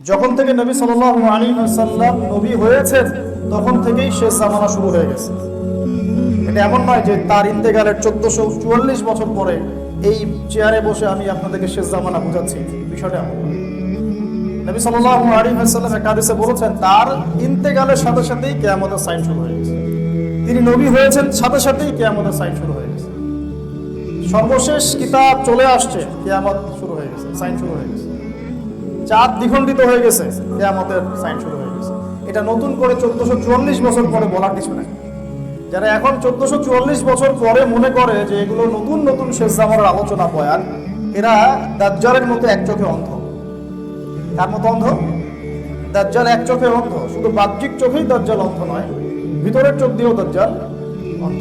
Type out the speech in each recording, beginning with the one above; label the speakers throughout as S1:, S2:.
S1: যখন থেকে নবী সাল্লাল্লাহু আলাইহি ওয়াসাল্লাম নবী হয়েছেন তখন থেকেই শেষ জামানা শুরু হয়ে গেছে। এটা এমন নয় যে তার ইন্তেকালের 1444 বছর পরে এই চেয়ারে বসে আমি আপনাদেরকে শেষ জামানা বোঝাচ্ছি, বিষয়টা এমন নয়। নবী সাল্লাল্লাহু আলাইহি ওয়াসাল্লাম এক হাদিসে বলেছেন তার ইন্তেকালের সাথে সাথেই কিয়ামতের সাইন শুরু হয়ে গেছে। তিনি নবী হয়েছেন সাথে সাথেই কিয়ামতের সাইন শুরু হয়ে গেছে। সর্বশেষ কিতাব চলে আসছে, কিয়ামত শুরু হয়ে গেছে, সাইন শুরু হয়ে গেছে। চাঁদ দ্বিখণ্ডিত হয়ে গেছে, কিয়ামতের সাইন শুরু হয়ে গেছে। এটা নতুন করে 1444 বছর পরে বলার কিছু নাই। যারা এখন 1444 বছর পরে মনে করে যে এগুলো নতুন নতুন শেষ জামানার আলোচনা বয়ান, এরা দাজ্জালের মতো এক চোখে অন্ধ। কার মতো অন্ধ? দাজ্জাল এক চোখে অন্ধ। শুধু বাহ্যিক চোখেই দাজ্জাল অন্ধ নয়, ভিতরের চোখ দিয়েও দাজ্জাল অন্ধ।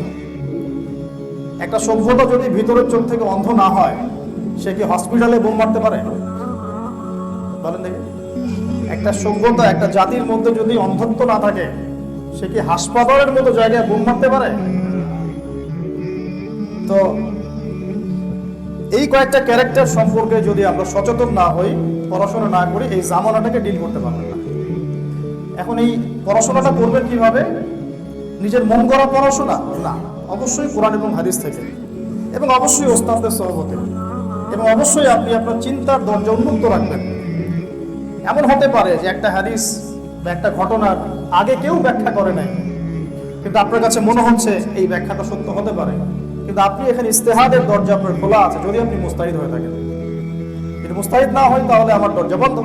S1: একটা সভ্যতা যদি ভিতরের চোখ থেকে অন্ধ না হয়, সে কি হসপিটালে বোম মারতে পারে? বলেন দেখি। একটা সভ্যতা, একটা জাতির মধ্যে যদি অন্ধত্ব না থাকে, সে কি হাসপাতালের মতো জায়গায় বোম মারতে পারে? তো এই কয়েকটা ক্যারেক্টার সম্পর্কে যদি আমরা সচেতন না হই, পড়াশোনা না করি, এই জামানাটাকে ডিল করতে পারবেন না। এখন এই পড়াশোনাটা করবেন কিভাবে? নিজের মন গড়া পড়াশোনা না, অবশ্যই কোরআন এবং হাদিস থেকে, এবং অবশ্যই ওস্তাদের সহবতে, এবং অবশ্যই আপনি আপনার চিন্তার দরজা উন্মুক্ত রাখবেন। এমন হতে পারে যে একটা হাদিস বা একটা ঘটনার আগে কেউ ব্যাখ্যা করে নাই, কিন্তু আপনার কাছে মনে হচ্ছে এই ব্যাখ্যাটা সত্য হতে পারে, কিন্তু আপনি এখানে ইস্তেহাদের দরজা আপনার খোলা আছে, যদি আপনি মুস্তাহিদ হয়ে থাকেন। যদি মুস্তাহিদ না হয় তাহলে আমার দরজা বন্ধ।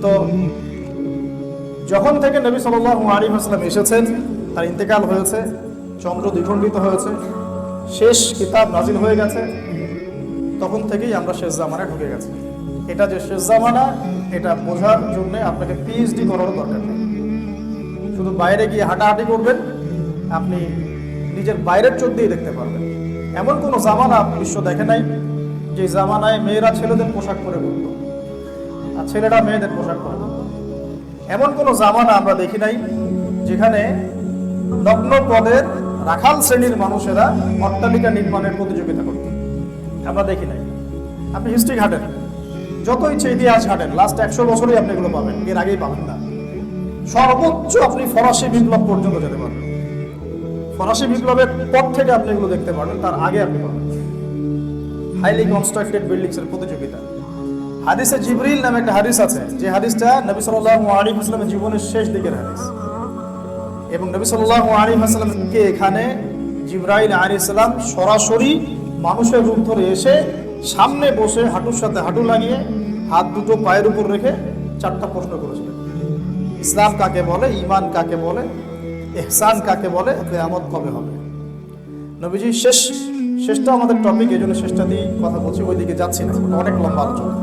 S1: তো যখন থেকে নবী সাল্লাল্লাহু আলাইহি ওয়াসাল্লাম এসেছেন, তার ইন্তেকাল হয়েছে, চন্দ্র দ্বিখণ্ডিত হয়েছে, শেষ কিতাব নাজিল হয়ে গেছে, তখন থেকেই আমরা শেষ জামানায় ঢুকে গেছি। এটা যে শেষ জামানা, এটা বোঝার জন্য আপনাকে পিএইচডি করারও দরকার নেই। শুধু বাইরে গিয়ে হাঁটাহাঁটি করবেন, আপনি নিজের বাইরের চোখ দিয়ে দেখতে পারবেন। এমন কোনো জামানা বিশ্ব দেখে নাই যে জামানায় মেয়েরা ছেলেদের পোশাক পরে ঘুরত আর ছেলেরা মেয়েদের পোশাক পরে ঘুরত। এমন কোনো জামানা আমরা দেখি নাই যেখানে নগ্ন পদের রাখাল শ্রেণীর মানুষেরা অট্টালিকা নির্মাণের প্রতিযোগিতা করত। আমরা দেখি নাই। আপনি হিস্ট্রি ঘাটেন, যত ইচ্ছে ইতিহাস ঘাটেন, লাস্ট 100 বছরই আপনি এগুলো পাবেন, এর আগেই পাবেন না। সর্বোচ্চ আপনি ফরাসি বিপ্লব পর্যন্ত যেতে পারবেন। ফরাসি বিপ্লবের পর থেকে আপনি এগুলো দেখতে পারবেন, তার আগে আপনি পাবেন হাইলি কনস্ট্রাক্টেড বিল্ডিংস এর প্রতিযোগিতা। হাদিসে জিবরিল নামে একটা হাদিস আছে, যে হাদিসটা নবী সাল্লাল্লাহু আলাইহি ওয়াসাল্লামের জীবনের শেষ দিকের হাদিস, এবং নবী সাল্লাল্লাহু আলাইহি ওয়াসাল্লামকে এখানে জিবরাইল আলাইহিস সালাম সরাসরি মানুষের রূপ ধরে এসে সামনে বসে হাঁটুর সাথে হাঁটু লাগিয়ে হাত দুটো পায়ের উপর রেখে 4টা প্রশ্ন করেছিলেন। ইসলাম কাকে বলে, ঈমান কাকে বলে, ইহসান কাকে বলে, কিয়ামত কবে হবে। নবীজি শেষটা আমাদের টপিক, এই জন্য শেষটা দিয়ে কথা বলছি, ওইদিকে যাচ্ছি না, অনেক লম্বা আলোচনা।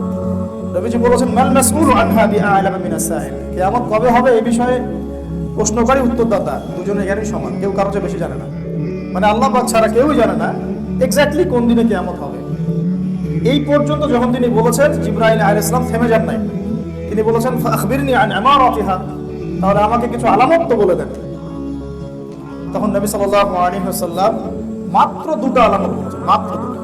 S1: নবীজি বলেছেন মাল মাসউলু আনহা বিআ'লামা মিনাস সাইল, কিয়ামত কবে হবে এই বিষয়ে প্রশ্নকারী উত্তরদাতা দুজনে জ্ঞানী সমান, কেউ কারো চেয়ে বেশি জানে না। মানে আল্লাহ পাক ছাড়া কেউই জানে না এক্স্যাক্টলি কোন দিনে কিয়ামত হবে। এই পর্যন্ত যখন তিনি বলেছেন, জিবরাইল আলাইহিস সালাম থেমে যান নাই। তিনি বলেছেন ফাখবিরনি আন আমারাতিহা, তাহলে আমাকে কিছু আলামত তো বলে দেন। তখন নবী সাল্লাল্লাহু আলাইহি ওয়াসাল্লাম মাত্র 2টা আলামত বলেছেন, মাত্র 2টা।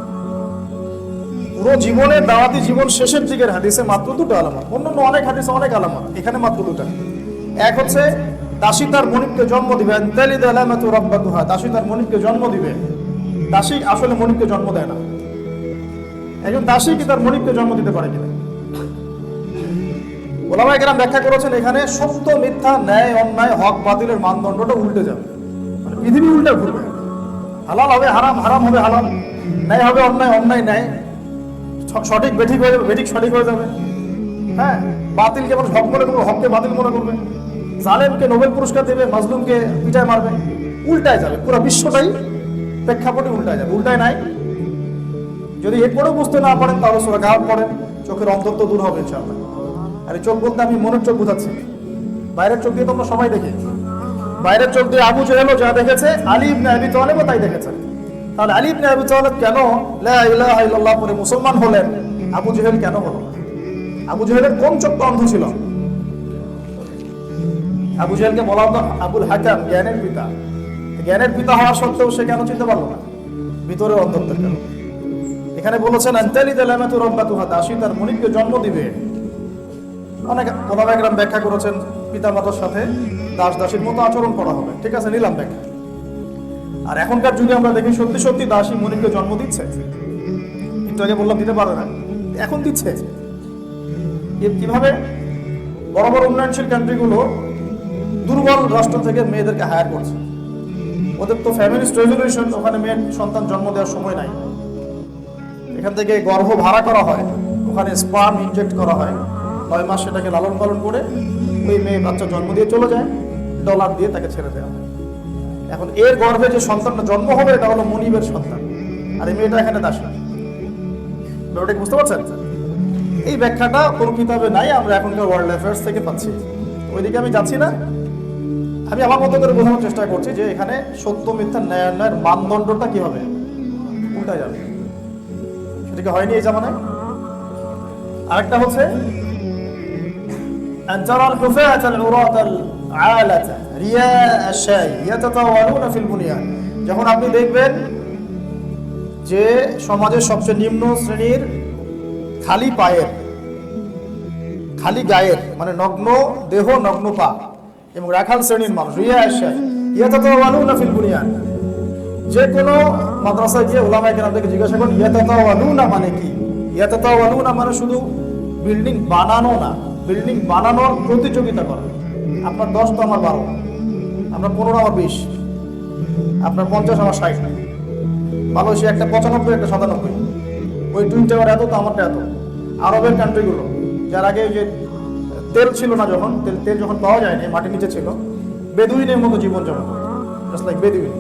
S1: পুরো জীবনে, দাওয়াতি জীবন শেষের দিকের হাদিসে মাত্র 2টা আলামত। অন্যান্য অনেক হাদিসে অনেক আলামত, এখানে মাত্র 2টা। এক হচ্ছে দাসী তার মনিবকে জন্ম দিবে, তালিদ আলামাতু রাব্বাতুহা, দাসী তার মনিবকে জন্ম দিবে। দাসী আসলে মনিবকে জন্ম দেয় না। একজন দাসী কি তার মনিবকে জন্ম দিতে পারে কিনা? ওলামায়ে কেরাম ব্যাখ্যা করেছেন, এখানে সত্য মিথ্যা, ন্যায় অন্যায়, হক বাতিলের মানদণ্ডটা উল্টে যাবে, মানে পৃথিবী উল্টে ঘুরবে। হালাল হবে হারাম, হারাম হবে হালাল, ন্যায় হবে অন্যায়, অন্যায় ন্যায়, সঠিক বেঠিক হয়ে যাবে, বেঠিক সঠিক হয়ে যাবে। হ্যাঁ, বাতিলকে মানুষ হক মনে করবে, হককে বাতিল মনে করবে, জালেমকে নোবেল পুরস্কার দেবে, মাজলুমকে পিটায় মারবে, উল্টায় যাবে। পুরো বিশ্বটাই প্রেক্ষাপটে উল্টায় যাবে। উল্টায় নাই। যদি এরপরেও বুঝতে না পারেন তাহলে সূরা কাহফ পড়েন, চোখের অন্ধত্ব দূর হবে ইনশাআল্লাহ। আর এই চোখ বলতে আমি মনের চোখ বোঝাচ্ছি, বাইরের চোখ দিয়ে তোমরা সবাই দেখি। বাইরের চোখ দিয়ে আবু জেহেলও যা দেখেছে, আলী ইবনে আবি তালেবও তাই দেখেছে। তাহলে আলী ইবনে আবি তালেব কেন লা ইলাহা ইল্লাল্লাহ পড়ে মুসলমান হলেন, আবু জেহেল কেন হলো? আবু জেহেলের কোন চোখটা অন্ধ ছিল? আবু জেহেলকে বলা হতো আবুল হাকাম, জ্ঞানের পিতা। জ্ঞানের পিতা হওয়া সত্ত্বেও সে কেন চিনতে পারলো না? ভিতরের অন্ধত্বের কারণে। এখানে বলেছেন আনতালিদ আলামাতু রাব্বাতুহা, দাসী তার মনিবকে জন্ম দিবে। অনেক ওলামা একরাম ব্যাখ্যা করেছেন পিতামাতার সাথে দাস দাসীর মতো আচরণ করা হবে, ঠিক আছে, নিলাম ব্যাখ্যা। আর এখনকার যুগে আমরা দেখি সত্যি সত্যি দাসী মনিকে জন্ম দিচ্ছে। একটু আগে বললাম দিতে পারে না, এখন দিচ্ছে। কিভাবে? বড় বড় উন্নয়নশীল কান্ট্রিগুলো দুর্বল রাষ্ট্র থেকে মেয়েদেরকে হায়ার করছে। ওদের তো ফ্যামিলিস্ট রেজলিউশন, ওখানে মেয়ের সন্তান জন্ম দেওয়ার সময় নাই। এখান থেকে গর্ভ ভাড়া করা হয়, ওখানে স্পার্ম ইনজেক্ট করা হয়, 9 মাস সেটাকে লালন পালন করে ওই মেয়ে বাচ্চা জন্ম দিয়ে চলে যায়, ডলার দিয়ে তাকে ছেড়ে দেওয়া হয়। এখন এর গর্ভে যে সন্তানটা জন্ম হবে এটা হলো মনিবের সন্তান, আর এই মেয়েটা এখানে দাসী। ব্যাপারটা বুঝতে পারছেন? এই ব্যাখ্যাটা কোনো কিতাবে নাই, আমরা এখনকার ওয়ার্ল্ড অ্যাফেয়ার্স থেকে পাচ্ছি। ওইদিকে আমি যাচ্ছি না, আমি আমার মতো করে বোঝানোর চেষ্টা করছি যে এখানে সত্য মিথ্যা ন্যায়ান্যায়ের মানদণ্ডটা কি হবে, উল্টা যাবে। সেটাকে হয়নি এই জামানায়। আরেকটা হচ্ছে যখন আপনি দেখবেন যে সমাজের সবচেয়ে নিম্ন শ্রেণীর খালি পায়ের, খালি গায়ের, মানে নগ্ন দেহ নগ্ন পা এবং রাখাল শ্রেণীর মানুষ, যে কোনো মাদ্রাসায় গিয়ে ওলামায়ে কেরামদেরকে জিজ্ঞাসা করেন ইয়াতাতাওয়ালুনা মানে কি। ইয়াতাতাওয়ালুনা মানে শুধু বিল্ডিং বানানো না, বিল্ডিং বানানোর প্রতিযোগিতা করা। আপনার 10 তো আমার 12, আপনার 15 আমার 20, আপনার 50 আমার 60, মালয়েশিয়া একটা 95 একটা 97, ওই টুইন টাওয়ার এত তো আমারটা এত। আরবের কান্ট্রিগুলো যার আগে যে তেল ছিল না, যখন তেল যখন পাওয়া যায়নি, মাটির নিচে ছিল, বেদুইনের মতো জীবনযাপন করে, জাস্ট লাইক বেদুইন।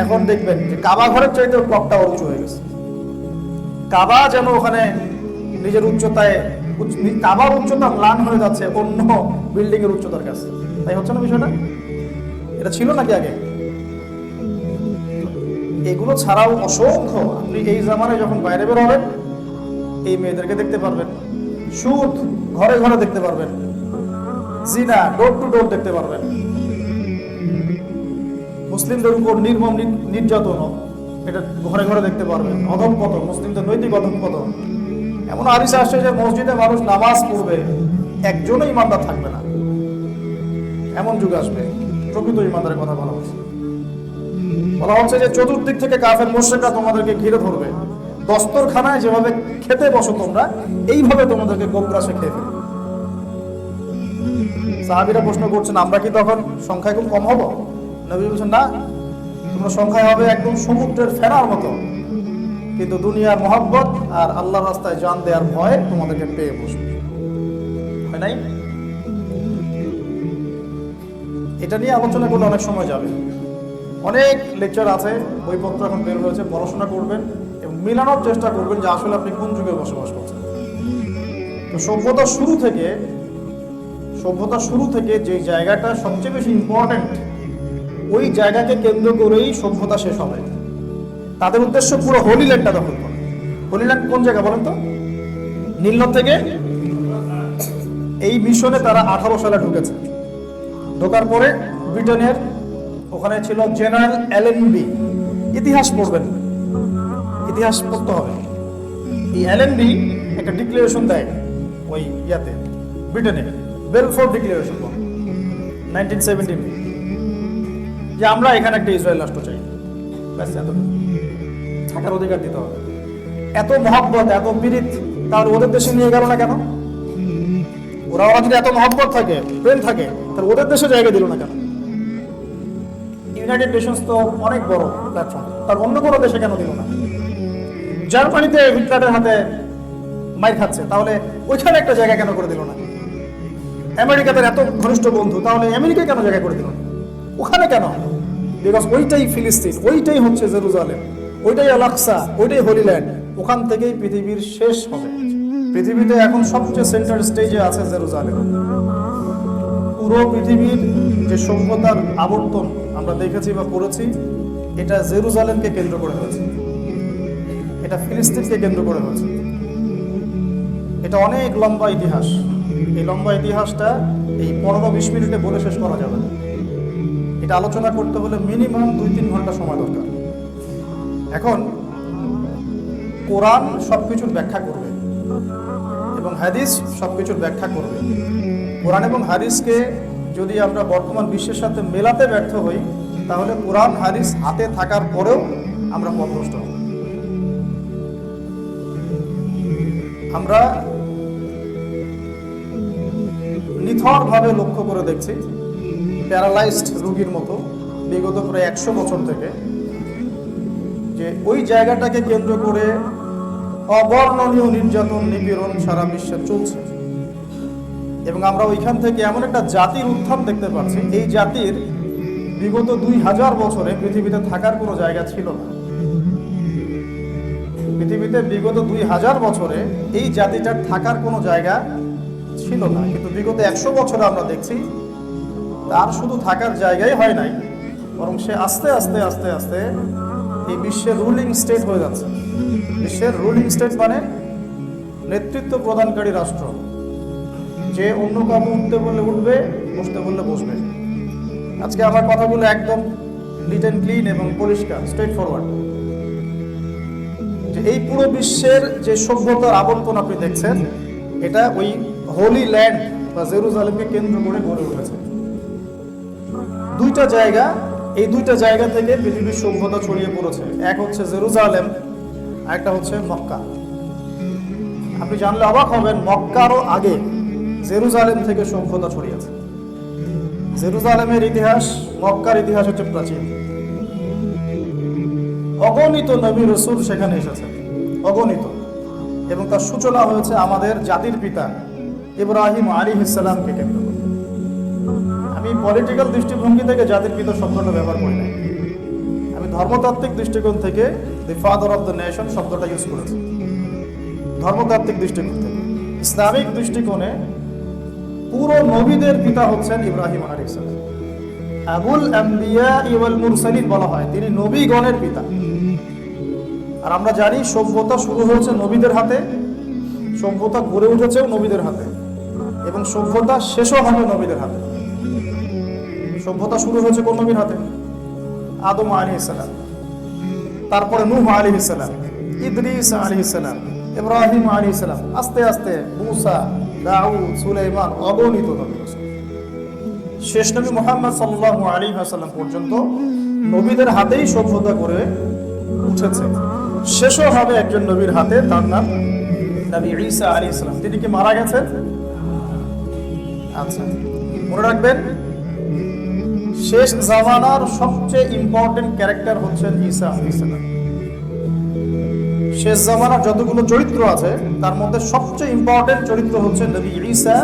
S1: এখন দেখবেন যে কাবা ঘরের চাইতে ক্লকটা উঁচু হয়ে গেছে। কাবা যেন ওখানে নিজের উচ্চতায়, কাবার উচ্চতা ম্লান হয়ে যাচ্ছে অন্য বিল্ডিং এর উচ্চতার কাছে। তাই হচ্ছে না বিষয়টা? এটা ছিল নাকি আগে? এগুলো ছাড়াও অসংখ্য, আপনি এই জামানায় যখন বাইরে বের হবেন এই মেয়েদেরকে দেখতে পারবেন, সুদ ঘরে ঘরে দেখতে পারবেন, জিনা ডোর টু ডোর দেখতে পারবেন, মুসলিমদের উপর নির্মম নির্যাতন এটা ঘরে ঘরে দেখতে পারবেন, অধঃপতন, মুসলিমদের নৈতিক অধঃপতন। এমন হাদিস আসছে যে মসজিদে মানুষ নামাজ পড়বে, একজনও ইমানদার থাকবে না, এমন যুগ আসবে। প্রকৃত ইমানদারের কথা বলা হচ্ছে। বলা হচ্ছে যে চতুর্দিক থেকে কাফের মুশরিকরা তোমাদেরকে ঘিরে ধরবে, দস্তরখানায় যেভাবে খেতে বসো তোমরা, এইভাবে তোমাদেরকে গোগ্রাসে খেয়ে ফেলবে। সাহাবীরা প্রশ্ন করছেন আমরা কি তখন সংখ্যায় খুব কম হব? নবী বলছেন না, তোমরা সংখ্যায় হবে একদম সমুদ্রের ফেনার মতো, কিন্তু দুনিয়ার মহব্বত আর আল্লাহর রাস্তায় জান দেওয়ার ভয় তোমাদেরকে পেয়ে বসবে। হয় নাই? এটা নিয়ে আলোচনা করলে অনেক সময় যাবে, অনেক লেকচার আছে, বইপত্র এখন বের হয়েছে, পড়াশোনা করবেন এবং মিলানোর চেষ্টা করবেন যে আসলে আপনি কোন যুগে বসবাস করছেন। তো সভ্যতার শুরু থেকে যে জায়গাটা সবচেয়ে বেশি ইম্পর্টেন্ট, ওই জায়গাকে কেন্দ্র করেই সভ্যতা শেষ হবে। তাদের উদ্দেশ্য পুরো হোলি ল্যান্ডটা দখল করা। হোলি ল্যান্ড কোন জায়গা বলেন তো? নীল নদ থেকে এই মিশনে তারা 18 সালে ঢুকেছে। ঢোকার পরে ব্রিটেনের ওখানে ছিল জেনারেল এলএনবি। ইতিহাস পড়বেন, ইতিহাস পড়তে হবে। এই এলএনবি একটা ডিক্লারেশন দেয় ওই ইয়াতে, ব্রিটেনে বেলফোর্ড ডিক্লারেশন 1917, যে আমরা এখানে একটা ইসরায়েল রাষ্ট্র চাই। ব্যাস এতটুকু, থাকার অধিকার দিতে হবে। এত মহব্বত, এত পীড়িত, তাহলে ওদের দেশে নিয়ে গেল না কেন? ওরা যদি এত মহব্বত থাকে, প্রেম থাকে, তাহলে ওদের দেশে জায়গা দিল না কেন? ইউনাইটেড নেশনস তো অনেক বড় প্ল্যাটফর্ম, তার অন্য কোনো দেশে কেন দিল না? জার্মানিতে হিটলারের হাতে মাইর খাচ্ছে, তাহলে ওইখানে একটা জায়গা কেন করে দিল না? আমেরিকাতে এত ঘনিষ্ঠ বন্ধু, তাহলে আমেরিকায় কেন জায়গা করে দিল না? ওখানে কেন? বিকজ ওইটাই ফিলিস্তিন, ওইটাই হচ্ছে জেরুজালেম, ওইটাই আল-আকসা, ওইটাই হোলি ল্যান্ড। ওখান থেকেই পৃথিবীর শেষ হবে। পৃথিবীতে এখন সবচেয়ে সেন্টার স্টেজে আছে জেরুজালেম। পুরো পৃথিবীর যে সভ্যতার আবর্তন আমরা দেখেছি বা পড়েছি, এটা জেরুজালেমকে কেন্দ্র করে হয়েছে, এটা ফিলিস্তিনকে কেন্দ্র করে হয়েছে। এটা অনেক লম্বা ইতিহাস। এই লম্বা ইতিহাসটা এই 15-20 মিনিটে বলে শেষ করা যাবে না। এটা আলোচনা করতে হলে মিনিমাম 2-3 ঘন্টা সময় দরকার। এখন কোরআন সবকিছুর ব্যাখ্যা করবে এবং হাদিস সবকিছুর ব্যাখ্যা করবে। কোরআন এবং হাদিসকে যদি আমরা বর্তমান বিশ্বের সাথে মেলাতে ব্যর্থ হই, তাহলে কোরআন হাদিস হাতে থাকার পরেও আমরা পথভ্রষ্ট হব। আমরা নিথরভাবে লক্ষ্য করে দেখছি, প্যারালাইজড রোগীর মতো বিগত প্রায় 100 বছর থেকে যে ওই জায়গাটাকে কেন্দ্র করে অবর্ণনীয় নির্যাতন নিপীড়ন সারা বিশ্বে চলছে। এবং আমরা ওইখান থেকে এমন একটা জাতির উত্থান দেখতে পাচ্ছি, এই জাতির বিগত 2000 বছরে পৃথিবীতে থাকার কোনো জায়গা ছিল না। পৃথিবীতে বিগত 2000 বছরে এই জাতিটার থাকার কোনো জায়গা ছিল না, কিন্তু বিগত 100 বছরে আমরা দেখছি তার শুধু থাকার জায়গাই হয় নাই, বরং সে আস্তে আস্তে আস্তে আস্তে এই বিশ্বের রুলিং স্টেট হয়ে যাচ্ছে। বিশ্বের রুলিং স্টেট মানে নেতৃত্ব প্রদানকারী রাষ্ট্র, যে অন্য কাউকে উঠতে বললে উঠবে, বসতে বললে বসবে। আজকে আমার কথাগুলো একদম নিট অ্যান্ড ক্লিন এবং পরিষ্কার, স্ট্রেট ফরওয়ার্ড। যে এই পুরো বিশ্বের যে সভ্যতার আবর্তন আপনি দেখছেন, এটা ওই হোলি ল্যান্ড বা জেরুজালেমকে কেন্দ্র করে গড়ে উঠেছে। দুইটা জায়গা, এই দুইটা জায়গা থেকে পৃথিবীর সভ্যতা ছড়িয়ে পড়েছে। এক হচ্ছে জেরুজালেম, আরেকটা হচ্ছে মক্কা। আপনি জানলে অবাক হবেন, মক্কারও আগে জেরুজালেম থেকে সভ্যতা ছড়িয়েছে। জেরুজালেমের ইতিহাস, মক্কার ইতিহাস হচ্ছে প্রাচীন। অগণিত নবী রাসূল সেখানে এসেছেন, অগণিত। এবং তার সূচনা হয়েছে আমাদের জাতির পিতা ইব্রাহিম আলাইহিস সালামকে কেন্দ্র করে। আমি পলিটিক্যাল দৃষ্টিভঙ্গি থেকে জাতির পিতা শব্দটা ব্যবহার করি না, আমি ধর্মতাত্ত্বিক দৃষ্টিকোণ থেকে the father of the nation শব্দটা ইউজ করেছি। ধর্মতাত্ত্বিক দৃষ্টিকোণ থেকে, ইসলামিক দৃষ্টিকোণে পুরো নবীদের পিতা হচ্ছেন ইব্রাহিম আলাইহিস সালাম। আবুল আম্বিয়া ওয়াল মুরসালিন বলা হয়, তিনি নবীগণের পিতা। আর আমরা জানি সভ্যতা শুরু হয়েছে নবীদের হাতে, সভ্যতা গড়ে উঠেছেও নবীদের হাতে, এবং সভ্যতা শেষও হবে নবীদের হাতে। সভ্যতা শুরু হয়েছে কোন নবীর হাতে? আদম আলাইহিস সালাম, তারপরে নূহ আলাইহিস সালাম, ইদ্রিস আলাইহিস সালাম, ইব্রাহিম আলাইহিস সালাম, আস্তে আস্তে মুসা, দাউদ, সুলাইমান, অগণিত নবী। শেষ নবী মুহাম্মদ সাল্লাল্লাহু আলাইহি ওয়াসাল্লাম পর্যন্ত নবীদের হাতেই সভ্যতা করে উঠেছে। শেষও হবে একজন নবীর হাতে, তার নাম নবী ঈসা আলাইহিস সালাম। তিনি কি মারা গেছেন? আচ্ছা, মনে রাখবেন, শেষ জামানার সবচেয়ে ইম্পর্টেন্ট ক্যারেক্টার হচ্ছেন ঈসা আলাইহিস সালাম। শেষ জামানার যতগুলো চরিত্র আছে তার মধ্যে সবচেয়ে ইম্পর্টেন্ট চরিত্র হচ্ছে নবী ঈসা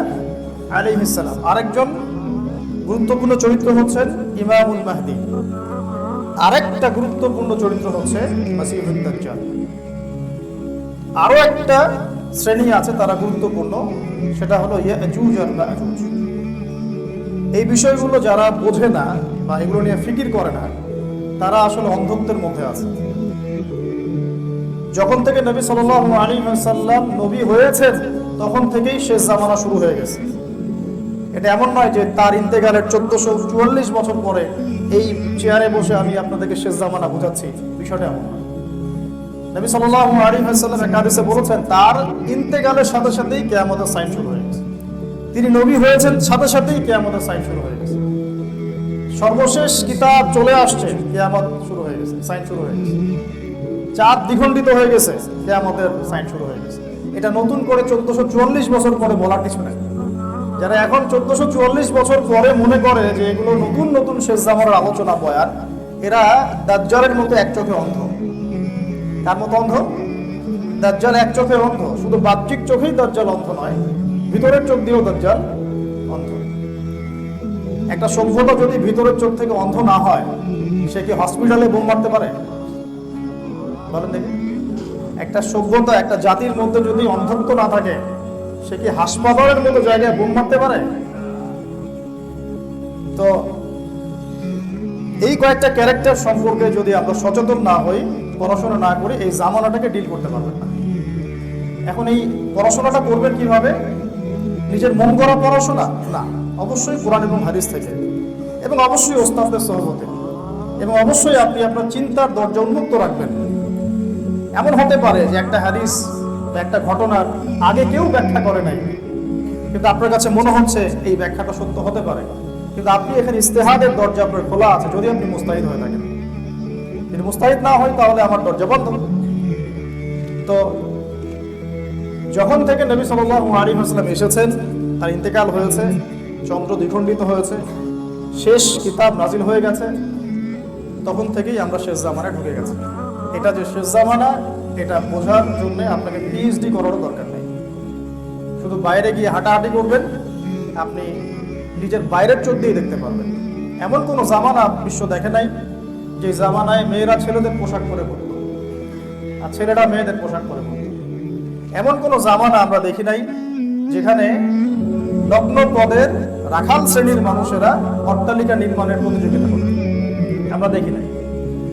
S1: আলাইহিস সালাম। আরেকজন গুরুত্বপূর্ণ চরিত্র হচ্ছেন ইমামুল মাহদি। আরেকটা গুরুত্বপূর্ণ চরিত্র হচ্ছে মাসীহুদ দাজ্জাল। আরো একটা শ্রেণী আছে তারা গুরুত্বপূর্ণ, সেটা হলো ইয়াজুজ আর মাজুজ। এই বিষয়গুলো যারা বোঝে না বা এগুলো নিয়ে ফিকির করে না, তারা আসলে অন্ধত্বের মধ্যে আছে। যখন থেকে নবী সাল্লাল্লাহু আলাইহি ওয়াসাল্লাম নবী হয়েছেন, তখন থেকেই শেষ জামানা শুরু হয়ে গেছে। এটা এমন নয় যে তার ইন্তেকালের 1444 বছর পরে এই চেয়ারে বসে আমি আপনাদেরকে শেষ জামানা বোঝাচ্ছি, বিষয়টা এমন নয়। নবী সাল্লাল্লাহু আলাইহি ওয়াসাল্লাম এক হাদিসে বলেছেন, তার ইন্তেকালের সাথে সাথেই কিয়ামতের সাইন শুরু হয়ে গেছে। তিনি নবী হয়েছেন, সাথে সাথেই কিয়ামতের সাইন শুরু হয়ে গেছে। সর্বশেষ কিতাব চলে আসছে, কিয়ামত শুরু হয়ে গেছে, সাইন শুরু হয়ে গেছে। চাঁদ দ্বিখণ্ডিত হয়ে গেছে, কিয়ামতের সাইন শুরু হয়ে গেছে। এটা নতুন করে 1444 বছর পরে বলার কিছু নেই। যারা এখন 1444 বছর পরে মনে করে যে এগুলো নতুন নতুন শেষ জামানার আলোচনা বয়ান, এরা দাজ্জালের মতো এক চোখে অন্ধ। তার মতো অন্ধ? দাজ্জাল এক চোখে অন্ধ। শুধু বাহ্যিক চোখেই দাজ্জাল অন্ধ নয়, ভিতরের চোখ দিয়েও দাজ্জাল অন্ধ। একটা সভ্যতা যদি ভিতরের চোখ থেকে অন্ধ না হয়, সে কি হসপিটালে বোম মারতে পারে? বলেন দেখি। একটা সভ্যতা, একটা জাতির মধ্যে যদি অন্ধত্ব না থাকে, সে কি হাসপাতালের মতো জায়গায় বোম মারতে পারে? তো এই কয়েকটা ক্যারেক্টার সম্পর্কে যদি আমরা সচেতন না হই, পড়াশোনা না করি, এই জামানাটাকে ডিল করতে পারবেন না। এখন এই পড়াশোনাটা করবেন কিভাবে? নিজের মন গড়া পড়াশোনা না, অবশ্যই কোরআন এবং হাদিস থেকে, এবং অবশ্যই ওস্তাদের সহবতে, এবং অবশ্যই আপনি আপনার চিন্তার দরজা উন্মুক্ত রাখবেন। এমন হতে পারে যে একটা হাদিস একটা ঘটনার আগে কেউ ব্যাখ্যা করে নাই, কিন্তু আপনার কাছে মনে হচ্ছে এই ব্যাখ্যাটা সত্য হতে পারে, কিন্তু আপনি এখানে ইস্তেহাদের দরজা আপনার খোলা আছে যদি আপনি মুস্তাহিদ হয়ে থাকেন। যদি মুস্তাহিদ না হয় তাহলে আমার দরজা বন্ধ। তো যখন থেকে নবী সাল্লাল্লাহু আলাইহি ওয়াসাল্লাম এসেছেন, তার ইন্তেকাল হয়েছে, চন্দ্র দ্বিখণ্ডিত হয়েছে, শেষ কিতাব নাজিল হয়ে গেছে, তখন থেকেই আমরা শেষ জামানায় ঢুকে গেছি। এটা যে শেষ জামানা এটা বোঝার জন্য আপনাকে পিএইচডি করারও দরকার নেই। শুধু বাইরে গিয়ে হাঁটাহাঁটি করবেন, আপনি নিজের বাইরের চোখ দিয়ে দেখতে পারবেন। এমন কোনো জামানা বিশ্ব দেখে নাই যে জামানায় মেয়েরা ছেলেদের পোশাক পরে পড়ত আর ছেলেরা মেয়েদের পোশাক পরে পড়ত। এমন কোনো জামানা আমরা দেখি নাই যেখানে নগ্ন পদের রাখাল শ্রেণীর মানুষেরা অট্টালিকা নির্মাণের প্রতিযোগিতা করত, আমরা দেখি নাই।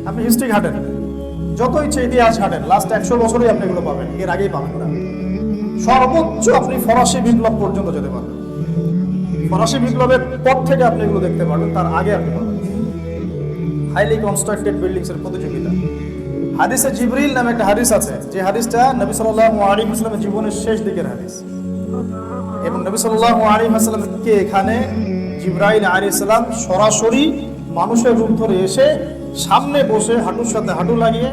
S1: আপনি হিস্ট্রি ঘাটেন, যত ইচ্ছে ইতিহাস ঘাটেন, লাস্ট 100 বছরই আপনি এগুলো পাবেন, এর আগেই পাবেন না। সর্বোচ্চ আপনি ফরাসি বিপ্লব পর্যন্ত যেতে পারবেন, ফরাসি বিপ্লবের পর থেকে আপনি এগুলো দেখতে পারবেন, তার আগে আপনি পাবেন। হাইলি কনস্ট্রাক্টেড বিল্ডিংস এর প্রতিযোগিতা। হাদিসে জিবরিল নামে একটা হাদিস আছে, যে হাদিসটা নবী সাল্লাল্লাহু আলাইহি ওয়াসাল্লামের জীবনের শেষ দিকের হাদিস, এবং নবী সাল্লাল্লাহু আলাইহি ওয়াসাল্লামকে এখানে জিবরাইল আলাইহিস সালাম সরাসরি মানুষের রূপ ধরে এসে সামনে বসে হাঁটুর সাথে হাঁটু লাগিয়ে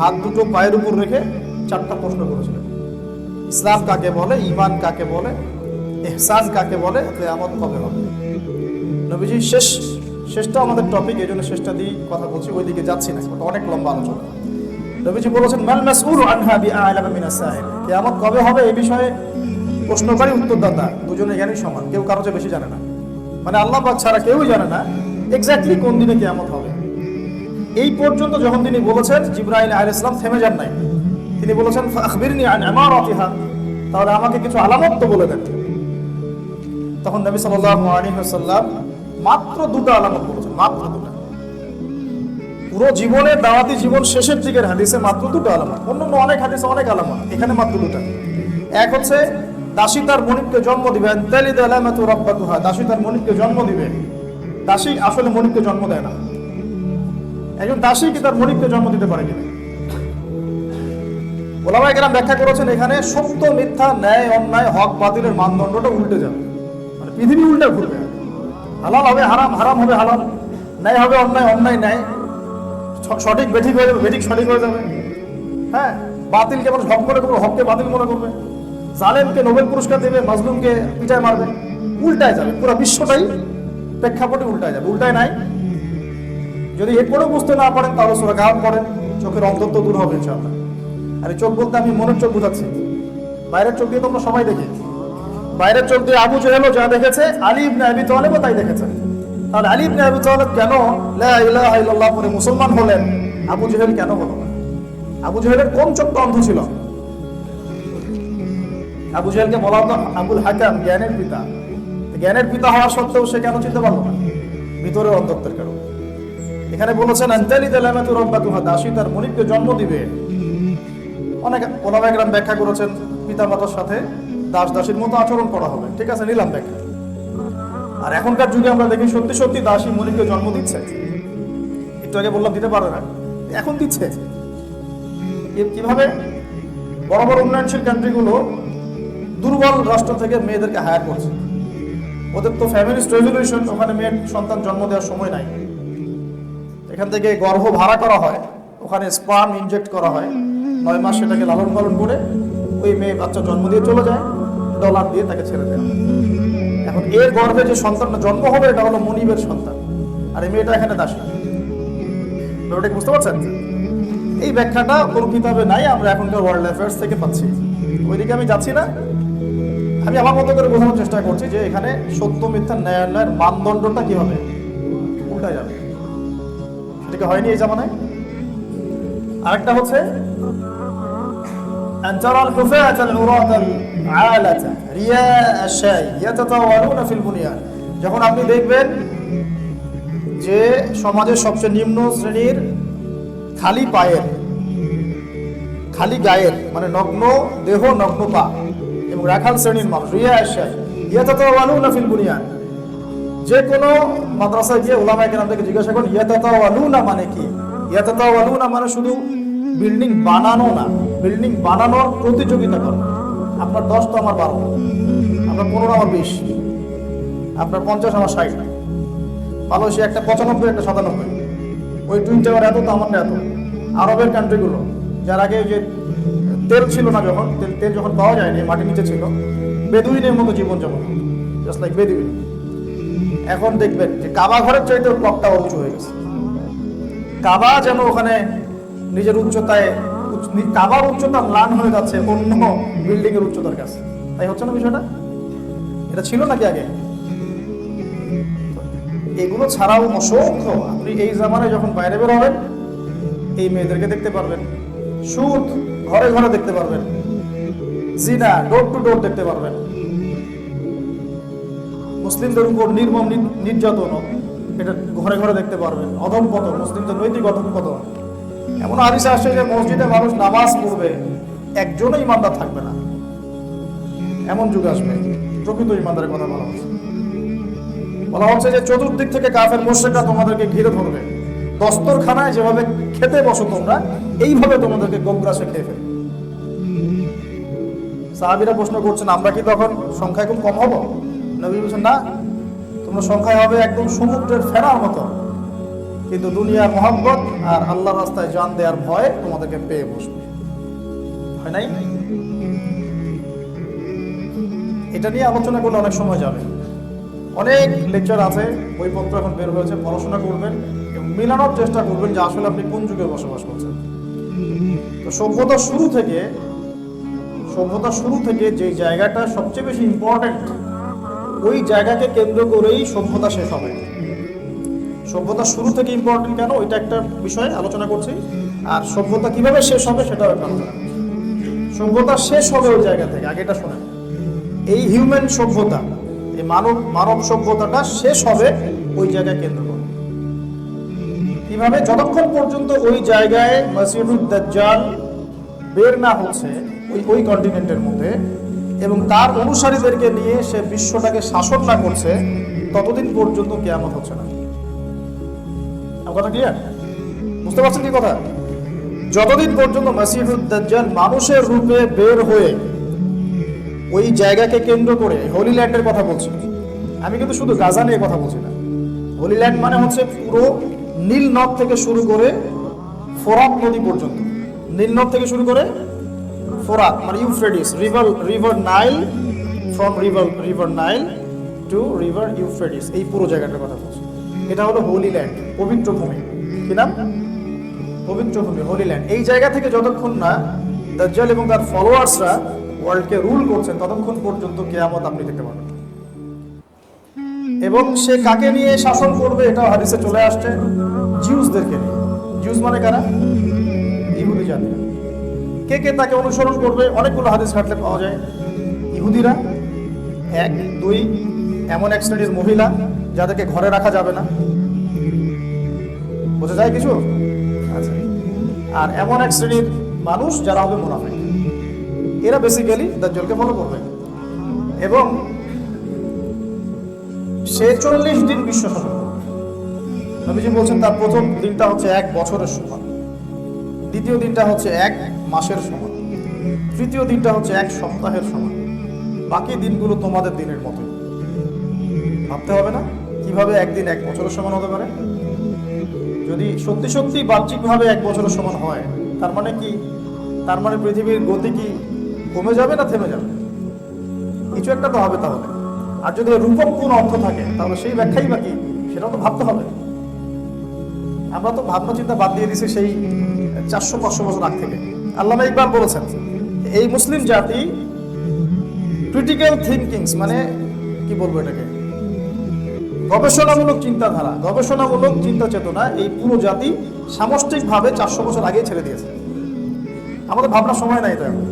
S1: হাত দুটো পায়ের উপর রেখে 4টা প্রশ্ন করেছিলেন। ইসলাম কাকে বলে, ঈমান কাকে বলে, ইহসান কাকে বলে, কিয়ামত কবে হবে। নবীজি শেষটা আমাদের টপিক, এই জন্য শেষটা দিয়ে কথা বলছি, ওইদিকে যাচ্ছি না, ওটা অনেক লম্বা আলোচনা। নবীজি বলেছেন মাল মাসউলু আনহা বিআলামা মিনাস সাইল, কিয়ামত কবে হবে এই বিষয়ে প্রশ্নকারী উত্তরদাতা দুজনে জ্ঞানী সমান, কেউ কারো চেয়ে বেশি জানে না। মানে আল্লাহ পাক ছাড়া কেউই জানে না এক্স্যাক্টলি কোন দিনে কিয়ামত হবে। এই পর্যন্ত যখন তিনি বলেছেন, জিবরাইল আলাইহিস সালাম থেমে যান নাই, তিনি বলেছেন ফাখবিরনি আন আমারাতিহা, তাহলে আমাকে কিছু আলামত তো বলে দেন। তখন নবী সাল্লাল্লাহু আলাইহি ওয়াসাল্লাম মাত্র 2টা আলামত বলেছেন, মাত্র 2টা। পুরো জীবনের দাওয়াতি জীবন শেষের দিকের হাদিসে মাত্র 2টা আলামত, অন্যান্য অনেক হাদিসে অনেক আলামত, এখানে মাত্র 2টা। এক হচ্ছে দাসী তার মনিবকে জন্ম দিবে, তালিদ আলামাতু রাব্বাতুহা, দাসী তার মনিবকে জন্ম দিবে। দাসী আসলে মনিবকে জন্ম দেয় না, একজন দাসী কি তার মনিবকে জন্ম দিতে পারে কিনা? ওলামায়ে কেরাম ব্যাখ্যা করেছেন এখানে সত্য মিথ্যা, ন্যায় অন্যায়, হক বাতিলের মানদণ্ডটা উল্টে যাবে, মানে পৃথিবী উল্টে ঘুরবে। হালাল হবে হারাম, হারাম হবে হালাল, ন্যায় হবে অন্যায়, অন্যায় ন্যায়, সঠিক বেঠিক হয়ে যাবে, বেঠিক সঠিক হয়ে যাবে। হ্যাঁ, বাতিলকে মানুষ হক মনে করবে, হককে বাতিল মনে করবে, জালেমকে নোবেল পুরস্কার দেবে, মাজলুমকে পিটায় মারবে, উল্টায় যাবে। পুরো বিশ্বটাই প্রেক্ষাপটে উল্টায় যাবে। উল্টায় নাই, যদি এরপরেও বুঝতে না পারেন তাহলে সূরা কাহফ পড়েন, চোখের অন্ধত্ব দূর হবে ইনশাআল্লাহ। আর এই চোখ বলতে আমি মনের চোখ বোঝাচ্ছি, বাইরের চোখ দিয়ে তোমরা সবাই দেখি। বাইরের চোখ দিয়ে আবু জেহেলও যা দেখেছে, আলী ইবনে আবি তালেবও তাই দেখেছে। তাহলে আলী ইবনে আবি তালেব কেন লা ইলাহা ইল্লাল্লাহ পড়ে মুসলমান হলেন, আবু জেহেল কেন হলো না? আবু জেহেলের কোন চোখটা অন্ধ ছিল? আবু জেহেলকে বলা হতো আবুল হাকাম, জ্ঞানের পিতা। জ্ঞানের পিতা হওয়া সত্ত্বেও সে কেন চিনতে পারলো না? ভিতরের অন্ধত্বের কারণে। এখানে বলেছেন আনতালিদ আলামাতু রাব্বাতুহা, দাসী তার মনিবকে জন্ম দিবে। অনেক ওলামায়ে কেরাম ব্যাখ্যা করেছেন পিতামাতার সাথে দাস দাসীর মতো আচরণ করা হবে, ঠিক আছে, নিলাম ব্যাখ্যা। আর এখনকার যুগে আমরা দেখি সত্যি সত্যি দাসী মনিবকে জন্ম দিচ্ছে। একটু আগে বললাম দিতে পারে না, এখন দিচ্ছে। কিভাবে? বড় বড় উন্নয়নশীল কান্ট্রিগুলো দুর্বল রাষ্ট্র থেকে মেয়েদেরকে হায়ার করছে। ওদের তো ফ্যামিলিস্ট রেজলিউশন, ওখানে মেয়ের সন্তান জন্ম দেওয়ার সময় নাই, এখান থেকে গর্ভ ভাড়া করা হয়, ওখানে স্পার্ম ইনজেক্ট করা হয়, 9 মাস সেটাকে লালন পালন করে ওই মেয়ে বাচ্চা জন্ম দিয়ে চলে যায়, ডলার দিয়ে তাকে ছেড়ে দেয়। এখন এর গর্ভে যে সন্তানটা জন্ম হবে এটা হলো মনিবের সন্তান, আর এই মেয়েটা এখানে দাসী। ব্যাপারটা বুঝতে পারছেন? এই ব্যাখ্যাটা কোনো কিতাবে নাই, আমরা এখনকার ওয়ার্ল্ড অ্যাফেয়ার্স থেকে পাচ্ছি। ওইদিকে আমি যাচ্ছি না, আমি আমার মতো করে বোঝানোর চেষ্টা করছি যে এখানে সত্য মিথ্যা ন্যায় অন্যায়ের মানদণ্ডটা কি হবে, উল্টা যাবে। সেটাকে হয়নি এই জামানায়। আরেকটা হচ্ছে أن ترى الحفاة العراة العالة رياء الشاي يتطاولون في البنيان, যখন আপনি দেখবেন যে সমাজের সবচেয়ে নিম্ন শ্রেণীর খালি পায়ের, খালি গায়ের, মানে নগ্ন দেহ নগ্ন পা এবং রাখাল শ্রেণীর মানুষ, রিয়া আশাই ইয়াতাতাওয়ালুনা ফিল বুনিয়ান। যে কোনো মাদ্রাসায় গিয়ে উলামায়ে কেরামদেরকে জিজ্ঞাসা করেন ইয়াতাতাওয়ালুনা মানে কি? ইয়াতাতাওয়ালুনা মানে শুধু বিল্ডিং বানানো না, বিল্ডিং বানানোর প্রতিযোগিতা করো। আপনার 10 তো আমার 12, আপনার 15 আমার 20, আপনার 50 আমার 60, মালয়েশিয়া একটা 95 একটা 97, ওই টুইন টাওয়ার এত তো আমারটা এত। আরবের কান্ট্রিগুলো যার আগে যে তেল ছিল না, যখন তেল যখন পাওয়া যায়নি, মাটির নিচে ছিল, বেদুইনের মতো জীবনযাপন, জাস্ট লাইক বেদুইন। এখন দেখবেন যে কাবা ঘরের চাইতে ক্লকটা উঁচু হয়ে গেছে। কাবা যেন ওখানে নিজের উচ্চতায়, কাবার উচ্চতা ম্লান হয়ে যাচ্ছে অন্য বিল্ডিং এর উচ্চতার কাছে। তাই হচ্ছে না বিষয়টা? এটা ছিল নাকি আগে? এগুলো ছাড়াও অসংখ্য, আপনি এই জামানায় যখন বাইরে বের হবেন এই মেয়েদেরকে দেখতে পারবেন, সুদ ঘরে ঘরে দেখতে পারবেন, জিনা ডোর টু ডোর দেখতে পারবেন, মুসলিমদের উপর নির্মম নির্যাতন এটা ঘরে ঘরে দেখতে পারবেন, অধঃপতন, মুসলিমদের নৈতিক অধঃপতন। এমন হাদিসে আসছে যে মসজিদে মানুষ নামাজ পড়বে, একজনও ইমানদার থাকবে না, এমন যুগ আসবে। প্রকৃত ইমানদারের কথা বলা হচ্ছে। বলা হচ্ছে যে চতুর্দিক থেকে কাফের মুশরিকরা তোমাদেরকে ঘিরে ধরবে, দস্তরখানায় যেভাবে খেতে বসো তোমরা, এইভাবে তোমাদেরকে গোগ্রাসে খেয়ে ফেলবে। সাহাবীরা প্রশ্ন করছেন, আমরা কি তখন সংখ্যায় খুব কম হব? নবী বলছেন, না, তোমরা সংখ্যায় হবে একদম সমুদ্রের ফেনার মতো, কিন্তু দুনিয়ার মহব্বত আর আল্লাহর রাস্তায় জান দেওয়ার ভয় তোমাদেরকে পেয়ে বসবে। হয় নাই? এটা নিয়ে আলোচনা করলে অনেক সময় যাবে, অনেক লেকচার আছে, বইপত্র এখন বের হয়েছে, পড়াশোনা করবেন এবং মিলানোর চেষ্টা করবেন যে আসলে আপনি কোন যুগে বসবাস করছেন। তো সভ্যতার শুরু থেকে যে জায়গাটা সবচেয়ে বেশি ইম্পর্টেন্ট, ওই জায়গাকে কেন্দ্র করেই সভ্যতা শেষ হবে। সভ্যতা শুরু থেকে ইম্পর্টেন্ট কেন, ওইটা একটা বিষয় আলোচনা করছি, আর সভ্যতা কিভাবে শেষ হবে সেটাও একটা আলোচনা করছি। সভ্যতা শেষ হবে ওই জায়গা থেকে, আগে এটা শোনেন। এই হিউম্যান সভ্যতা, এই মানব সভ্যতাটা শেষ হবে ওই জায়গায় কেন্দ্র করে। কিভাবে? যতক্ষণ পর্যন্ত ওই জায়গায় মাসিহুদ দাজ্জাল বের না হচ্ছে ওই কন্টিনেন্টের মধ্যে, এবং তার অনুসারীদেরকে নিয়ে সে বিশ্বটাকে শাসন না করছে, ততদিন পর্যন্ত কিয়ামত হচ্ছে না। আমার কথা ক্লিয়ার? বুঝতে পারছেন কি কথা? যতদিন পর্যন্ত মাসিহুদ দাজ্জাল মানুষের রূপে বের হয়ে ওই জায়গাকে কেন্দ্র করে, হোলি ল্যান্ডের কথা বলছি আমি, কিন্তু শুধু গাজা নিয়ে কথা বলছি না। হোলি ল্যান্ড মানে হচ্ছে পুরো নীল নদ থেকে শুরু করে ফোরাত নদী পর্যন্ত, নীল নদ থেকে শুরু করে ফোরাত মানে Euphrates, river Nile, from river Nile to river Euphrates, এই পুরো জায়গাটার কথা বলছি। এটা হলো হোলি ল্যান্ড, পবিত্র ভূমি। কি নাম? পবিত্র ভূমি, হোলি ল্যান্ড। এই জায়গা থেকে যতক্ষণ না দাজ্জাল এবং তার ফলোয়ার্সরা ওয়ার্ল্ডকে রুল করছেন, ততক্ষণ পর্যন্ত কিয়ামত আপনি দেখতে পাবেন। এবং সে কাকে নিয়ে শাসন করবে এটাও হাদিসে চলে আসছে, জিউসদেরকে নিয়ে। জিউস মানে কারা? ইহুদি জাতি। কে কে তাকে অনুসরণ করবে? অনেকগুলো হাদিস ঘাটলে পাওয়া যায়। ইহুদিরা 1, 2, এমন এক শ্রেণীর মহিলা যাদেরকে ঘরে রাখা যাবে না, বোঝা যায় কিছু? আচ্ছা। আর এমন এক শ্রেণীর মানুষ যারা হবে মুনাফিক, এরা বেসিক্যালি দাজ্জালকে ফলো করবে। এবং সে 40 দিন বিশ্ব শাসন করবে। নবীজি বলছেন তার প্রথম দিনটা হচ্ছে 1 বছরের সমান, দ্বিতীয় দিনটা হচ্ছে 1 মাসের সমান, তৃতীয় দিনটা হচ্ছে 1 সপ্তাহের সমান, বাকি দিনগুলো তোমাদের দিনের মতোই। ভাবতে হবে না কিভাবে একদিন 1 বছরের সমান হতে পারে? যদি সত্যি সত্যি বাহ্যিকভাবে 1 বছরের সমান হয়, তার মানে কি? তার মানে পৃথিবীর গতি কি কমে যাবে না থেমে যাবে? কিছু একটা তো হবে তাহলে। আর যদি রূপক কোন অর্থ থাকে, তাহলে সেই ব্যাখ্যাই বাকি, সেটাও তো ভাবতে হবে। আমরা তো ভাবনা চিন্তা বাদ দিয়ে দিছি সেই 400-500 বছর আগ থেকে। আল্লামা ইকবাল বলেছেন, এই মুসলিম জাতি ক্রিটিক্যাল থিঙ্কিংস মানে কি বলবো এটাকে, গবেষণামূলক চিন্তাধারা, গবেষণামূলক চিন্তা চেতনা, এই পুরো জাতি সামষ্টিকভাবে 400 বছর আগেই ছেড়ে দিয়েছে। আমাদের ভাবনার সময় নাই তো এখন।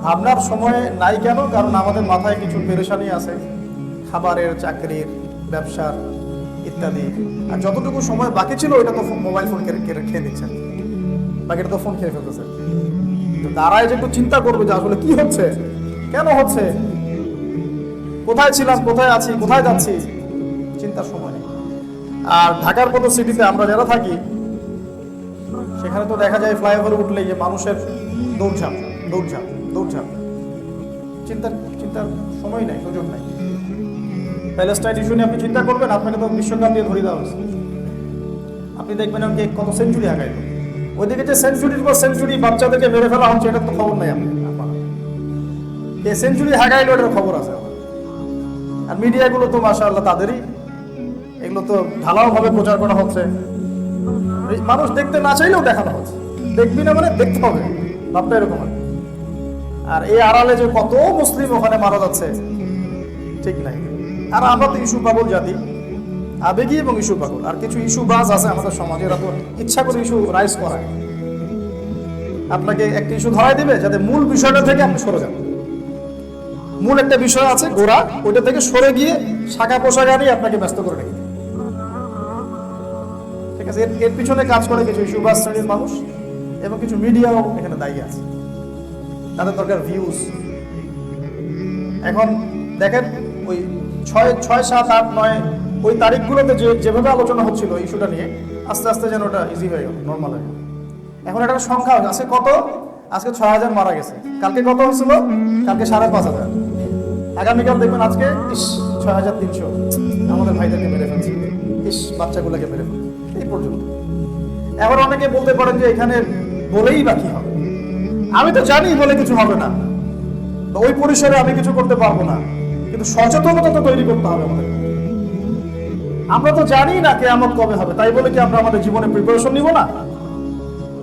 S1: ভাবনার সময় নাই কেন? কারণ আমাদের মাথায় কিছু পেরেশানি আছে, খাবারের, চাকরির, ব্যবসার ইত্যাদি। আর যতটুকু সময় বাকি ছিল ওইটা তো মোবাইল ফোন খেয়ে দিচ্ছেন, বাকিটা তো ফোন খেয়ে ফেলতেছে। তো দাঁড়ায় যে একটু চিন্তা করবে যে আসলে কি হচ্ছে, কেন হচ্ছে, কোথায় ছিলাম, কোথায় আছি, কোথায় যাচ্ছি, চিন্তার সময় নেই। আর ঢাকার মতো সিটিতে আমরা যারা থাকি, সেখানে তো দেখা যায় ফ্লাইওভারে উঠলে যে মানুষের দৌড়ঝাঁপ দৌড়ঝাঁপ দৌড়ঝাঁপ, চিন্তার চিন্তার সময় নাই, সুযোগ নাই। প্যালেস্টাইন ইস্যু নিয়ে আপনি চিন্তা করবেন, আপনাকে তো বিশ্বকাপ দিয়ে ধরে দেওয়া হয়েছে। আপনি দেখবেন কে কত সেঞ্চুরি হাঁকাইল, ওইদিকে যে সেঞ্চুরির পর সেঞ্চুরি বাচ্চাদেরকে মেরে ফেলা হচ্ছে, এটার তো খবর নাই আপনি। কে সেঞ্চুরি হাঁকাইলো এটার খবর আছে। আর মিডিয়াগুলো তো মাশাআল্লাহ তাদেরই, এগুলো তো ঢালাও ভাবে প্রচার করা হচ্ছে, মানুষ দেখতে না চাইলেও দেখানো হচ্ছে। দেখবি না মানে দেখতে হবে, ভাবটা এরকম। আর এই আড়ালে যে কত মুসলিম ওখানে মারা যাচ্ছে ঠিক নাই। আর আমরা তো ইস্যু পাগল জাতি, আবেগী এবং ইস্যু পাগল। আর কিছু ইস্যু বাজ আছে আমাদের সমাজে, এরা তো ইচ্ছা করে ইস্যু রাইজ করায়। আপনাকে একটা ইস্যু ধরাই দিবে যাতে মূল বিষয়টা থেকে আপনি সরে যান। মূল একটা বিষয় আছে গোড়া, ওইটা থেকে সরে গিয়ে শাখা পোশাকা নিয়ে আপনাকে ব্যস্ত করে রেখে, ঠিক আছে। এর পিছনে কাজ করে কিছু ইস্যু বাজ শ্রেণীর মানুষ, এবং কিছু মিডিয়াও এখানে দায়ী আছে, তাদের দরকার ভিউজ। এখন দেখেন ওই 6, 7, 8, 9 ওই তারিখগুলোতে যেভাবে আলোচনা হচ্ছিল ইস্যুটা নিয়ে, আস্তে আস্তে যেন ওটা ইজি হয়ে গেল, নর্মাল হয়ে গেল। এখন এটার সংখ্যা আছে কত, আজকে 6,000 মারা গেছে, কালকে কত হয়েছিল, কালকে 5,500, আগামীকাল দেখবেন আজকে 6,300 আমাদের ভাইদেরকে মেরে ফেলছে, বাচ্চাগুলোকে মেরে ফেলছে, এই পর্যন্ত। এখন অনেকে বলতে পারেন যে এখানে বলেই বাকি হবে, আমি তো জানি বলে কিছু হবে না, ওই পরিসরে আমি কিছু করতে পারবো না, কিন্তু সচেতনতা তো তৈরি করতে হবে আমাদের। আমরা তো জানি না কিয়ামত কবে হবে, তাই বলে কি আমরা আমাদের জীবনে প্রিপারেশন নিব না?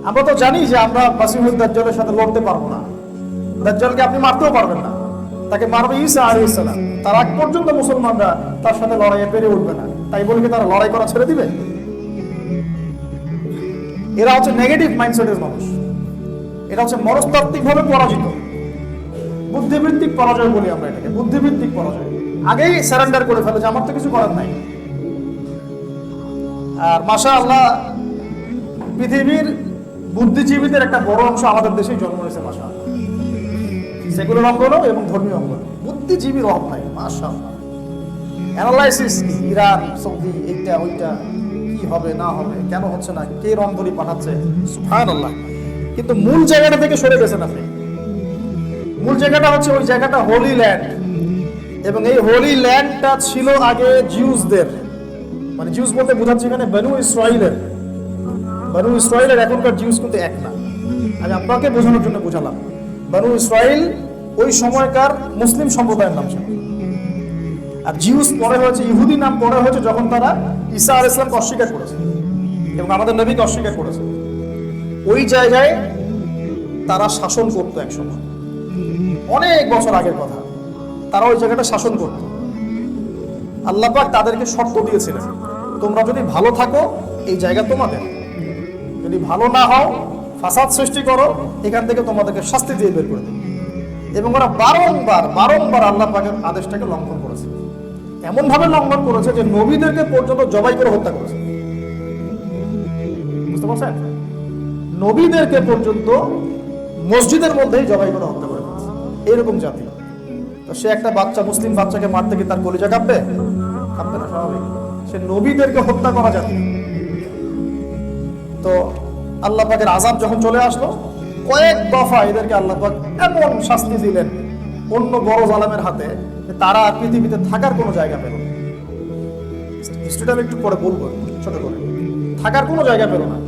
S1: আমরা তো জানি যে আমরা মাসিহুদ দাজ্জালের সাথে লড়তে পারবো না, দাজ্জালকে আপনি মারতেও পারবেন না, তাকে মারবে ঈসা আলাইহিস সালাম। তার আগ পর্যন্ত মুসলমানরা তার সাথে লড়াইয়ে পেরে উঠবে না, তাই বলে কি তারা লড়াই করা ছেড়ে দিবে? এরা হচ্ছে নেগেটিভ মাইন্ডসেটের মানুষ, এটা হচ্ছে মনস্তাত্ত্বিকভাবে পরাজিত, বুদ্ধিবৃত্তিক পরাজয় বলি আমরা এটাকে, বুদ্ধিবৃত্তিক পরাজয়। আগেই সারেন্ডার করে ফেলে যে আমার তো কিছু করার নাই। আর মাশাআল্লাহ পৃথিবীর বুদ্ধিজীবীদের একটা বড় অংশ আমাদের দেশেই জন্ম হয়েছে, মাশাআল্লাহ, সেকুলার অঙ্গনও এবং ধর্মীয় অঙ্গন, বুদ্ধিজীবীর অভাব নাই, মাশাআল্লাহ। অ্যানালাইসিস, ইরান সৌদি এইটা ওইটা, কি হবে না হবে, কেন হচ্ছে না, কে রংধরি পাঠাচ্ছে, সুবহানাল্লাহ। কিন্তু মূল জায়গাটা থেকে সরে গেছেন আপনি। মূল জায়গাটা হচ্ছে ওই জায়গাটা হোলি ল্যান্ড, এবং এই হোলি ল্যান্ডটা ছিল আগে জিউসদের, মানে জিউস বলতে বোঝাচ্ছে এখানে বনু ইসরাইলের। বনু ইসরাইলের এখনকার জিউস কিন্তু এক না, আমি আপনাকে বোঝানোর জন্য বোঝালাম। বনু ইসরাইল ওই সময়কার মুসলিম সম্প্রদায়ের নাম ছিল, আর জিউস পরে হয়েছে, ইহুদি নাম পরে হয়েছে যখন তারা ঈসা আলাইহিস সালামকে অস্বীকার করেছে এবং আমাদের নবীকে অস্বীকার করেছে। ওই জায়গায় তারা শাসন করতো এক সময়, অনেক বছর আগের কথা, তারা ওই জায়গাটা শাসন করত। আল্লাহ পাক তাদেরকে শর্ত দিয়েছিলেন, তোমরা যদি ভালো থাকো এই জায়গা তোমাদের, যদি ভালো না হও, ফাসাদ সৃষ্টি করো, এখান থেকে তোমাদেরকে শাস্তি দিয়ে বের করে দেবে। এবং ওরা বারংবার আল্লাহ পাকের আদেশটাকে লঙ্ঘন করেছে, এমন ভাবে লঙ্ঘন করেছে যে নবীদেরকে পর্যন্ত জবাই করে হত্যা করেছে, বুঝতে পারছেন? নবীদেরকে পর্যন্ত মসজিদের মধ্যেই জবাই করে হত্যা করে ফেলেছে, এরকম জাতি। তো সে একটা বাচ্চা, মুসলিম বাচ্চাকে মারতে কি তার কলিজা কাঁপবে? কাঁপবে না, স্বাভাবিক। সে নবীদেরকে হত্যা করা জাতি। তো আল্লাহ পাকের আযাব যখন চলে আসলো, কয়েক দফা এদেরকে আল্লাহ পাক এমন শাস্তি দিলেন অন্য বড় জালেমের হাতে, তারা পৃথিবীতে থাকার কোনো জায়গা পেল না। হিস্ট্রিটা আমি একটু পরে বলবো ছোট করে, থাকার কোনো জায়গা পেল না।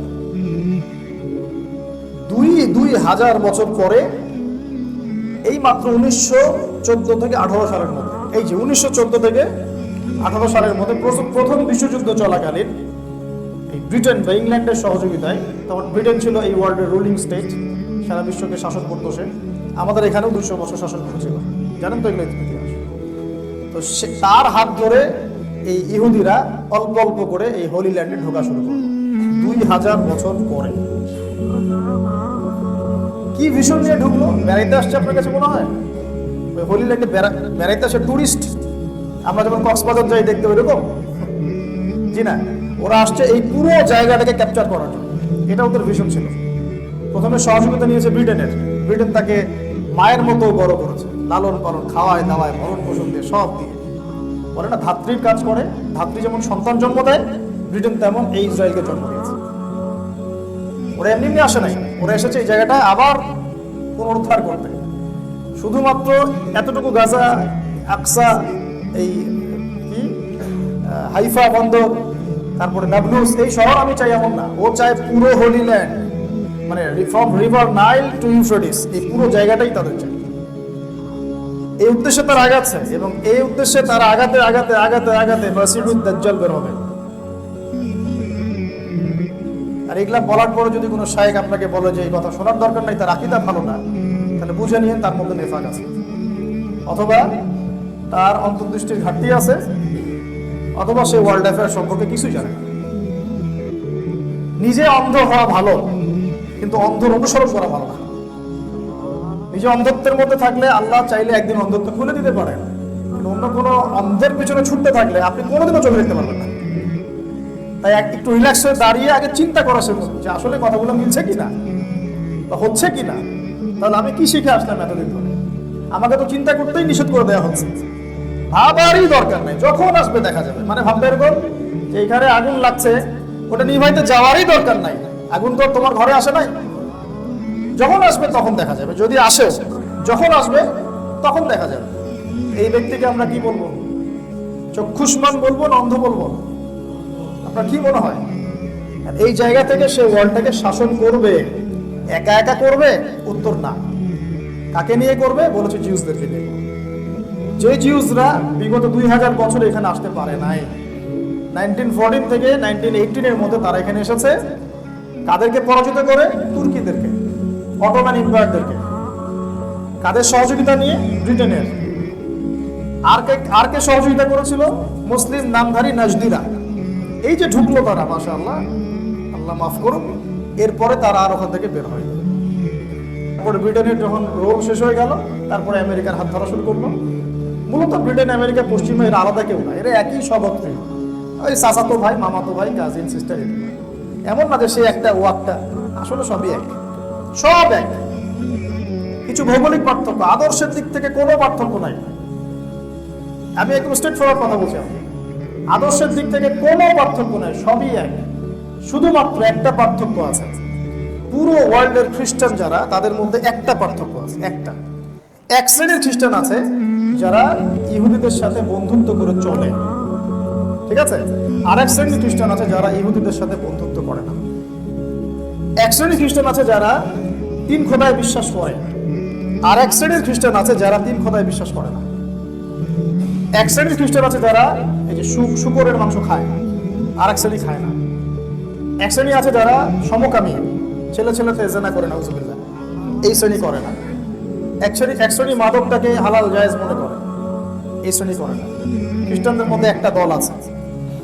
S1: 2000 বছর পরে, এই মাত্র 1914 থেকে 18 সালের মধ্যে, এই যে 1914 থেকে 18 সালের মধ্যে প্রথম বিশ্বযুদ্ধ চলাকালীন এই ব্রিটেন বা ইংল্যান্ডের সহযোগিতায়, তখন ব্রিটেন ছিল এই ওয়ার্ল্ডের রুলিং স্টেট, সারা বিশ্বকে শাসন করতো সে। আমাদের এখানেও 200 বছর শাসন করেছিল, জানেন তো এগুলো ইতিহাস। তো তার হাত ধরে এই ইহুদিরা অল্প অল্প করে এই হোলি ল্যান্ডে ঢোকা শুরু করলো 2000 বছর পরে। কি ভীষণ নিয়ে ঢুকলো, বেড়াইতে আসছে আপনার কাছে মনে হয়? ওই হোলি ল্যান্ডে বেড়াইতে আসে টুরিস্ট, আমরা যেমন কক্সবাজার যাই দেখতে এরকম, জি না, ওরা আসছে এই পুরো জায়গাটাকে ক্যাপচার করার জন্য। এটা ওদের ভীষণ ছিল। প্রথমে সহযোগিতা নিয়েছে ব্রিটেনের, ব্রিটেন তাকে মায়ের মতো বড় করেছে, লালন পালন, খাওয়ায় দাওয়ায়, ভরণ পোষণ দিয়ে, সব দিয়ে। বলে না ধাত্রীর কাজ করে, ধাত্রী যেমন সন্তান জন্ম দেয়, ব্রিটেন তেমন এই ইসরায়েলকে জন্ম দিয়েছে। ওরা এমনি এমনি আসে নাই, ওরা এসেছে এই জায়গাটা আবার পুনরুদ্ধার করতে। শুধুমাত্র এতটুকু গাজা, আকসা, এই কি হাইফা বন্দর, তারপরে নাবলুস, এই শহর আমি চাই এমন না। ও চায় পুরো হোলি ল্যান্ড, মানে from river Nile to Euphrates, এই পুরো জায়গাটাই তাদের চাই। এই উদ্দেশ্যে তারা আগাচ্ছে, এবং এই উদ্দেশ্যে তারা আগাতে আগাতে আগাতে আগাতে মাসিহুদ দাজ্জাল বের হবে। আর এগুলা বলার পরে যদি কোনো শায়েখ আপনাকে বলে যে এই কথা শোনার দরকার নাই, তার আকীদা ভালো না, তাহলে বুঝে নিয়ে তার মধ্যে নেফাক আছে, অথবা তার অন্তর্দৃষ্টির ঘাটতি আছে, অথবা সে ওয়ার্ল্ড অ্যাফেয়ার সম্পর্কে কিছুই জানে না। নিজে অন্ধ হওয়া ভালো, কিন্তু অন্ধর অনুসরণ করা ভালো না। নিজে অন্ধত্বের মধ্যে থাকলে আল্লাহ চাইলে একদিন অন্ধত্ব খুলে দিতে পারেন, কিন্তু অন্য কোনো অন্ধের পিছনে ছুটতে থাকলে আপনি কোনোদিনও চোখে দেখতে পারবেন না। তাই একটু রিল্যাক্স হয়ে দাঁড়িয়ে আগে চিন্তা করা শেখুন যে আসলে কথাগুলো মিলছে কিনা বা হচ্ছে কিনা। তাহলে আমি কি শিখে আসলাম এতদিন ধরে? আমাকে তো চিন্তা করতেই নিষেধ করে দেওয়া হচ্ছে। ভাবারই দরকার নেই, যখন আসবে দেখা যাবে। মানে ভাববে এরকম যে এখানে আগুন লাগছে, ওটা নিভাইতে যাওয়ারই দরকার নাই। আগুন তো তোমার ঘরে আসে নাই, যখন আসবে তখন দেখা যাবে। যদি আসে, যখন আসবে তখন দেখা যাবে। এই ব্যক্তিকে আমরা কি বলবো? চক্ষুষ্মান বলবো না অন্ধ বলবো? আপনার কি মনে হয়? এই জায়গা থেকে সে ওয়ার্ল্ডটাকে শাসন করবে, একা একা করবে? উত্তর না। কাকে নিয়ে করবে? বলেছে জিউসদেরকে নিয়ে। যে জিউসরা বিগত 2000 বছর এখানে আসতে পারে নাই, 1914 থেকে 1918 এর মধ্যে তারা এখানে এসেছে। কাদেরকে পরাজিত করে? তুর্কিদেরকে, অটোমান এম্পায়ারদেরকে। কাদের সহযোগিতা নিয়ে? ব্রিটেনের। আর কে সহযোগিতা করেছিল? মুসলিম নামধারী নাজদিরা। এই যে ঢুকলো তারা, মাশাআল্লাহ, আল্লাহ মাফ করুন, এরপরে তারা আর ওখান থেকে বের হয়। তারপরে ব্রিটেনের যখন রোল শেষ হয়ে গেল, তারপরে আমেরিকার হাত ধরা শুরু করলো। মূলত ব্রিটেন, আমেরিকা, পশ্চিমা এরা আলাদা কেউ না, এরা একই স্বভাবত্রী। ওই চাচাতো ভাই, মামাতো ভাই, কাজিন, সিস্টার। এমন না যে সে একটা ও একটা, আসলে সবই এক, সব এক। কিছু ভৌগোলিক পার্থক্য, আদর্শের দিক থেকে কোনো পার্থক্য নাই। আমি একদম স্ট্রেট ফরওয়ার্ড কথা বলছি। আদর্শের দিক থেকে কোনো পার্থক্য নাই, সবই এক। শুধুমাত্র একটা পার্থক্য আছে, পুরো ওয়ার্ল্ডের খ্রিস্টান যারা, তাদের মধ্যে একটা পার্থক্য আছে, একটা। এক শ্রেণীর খ্রিস্টান আছে যারা ইহুদিদের সাথে বন্ধুত্ব করে চলে, ঠিক আছে? আর এক শ্রেণীর খ্রিস্টান আছে যারা ইহুদিদের সাথে বন্ধুত্ব করে না। এক শ্রেণীর খ্রিস্টান আছে যারা 3 খোদায় বিশ্বাস করে, আর এক শ্রেণীর খ্রিস্টান আছে যারা 3 খোদায় বিশ্বাস করে না। এক শ্রেণীর খ্রিস্টান আছে যারা এই যে শুকরের মাংস খায়, আর এক শ্রেণী খায় না। এক শ্রেণী আছে যারা সমকামী, ছেলে ছেলেতে জেনা করে, নাউজুবিল্লাহ, এই শ্রেণী করে না। এক শ্রেণী মাদকটাকে হালাল জায়েজ মনে করে, এই শ্রেণী করে না। খ্রিস্টানদের মধ্যে একটা দল আছে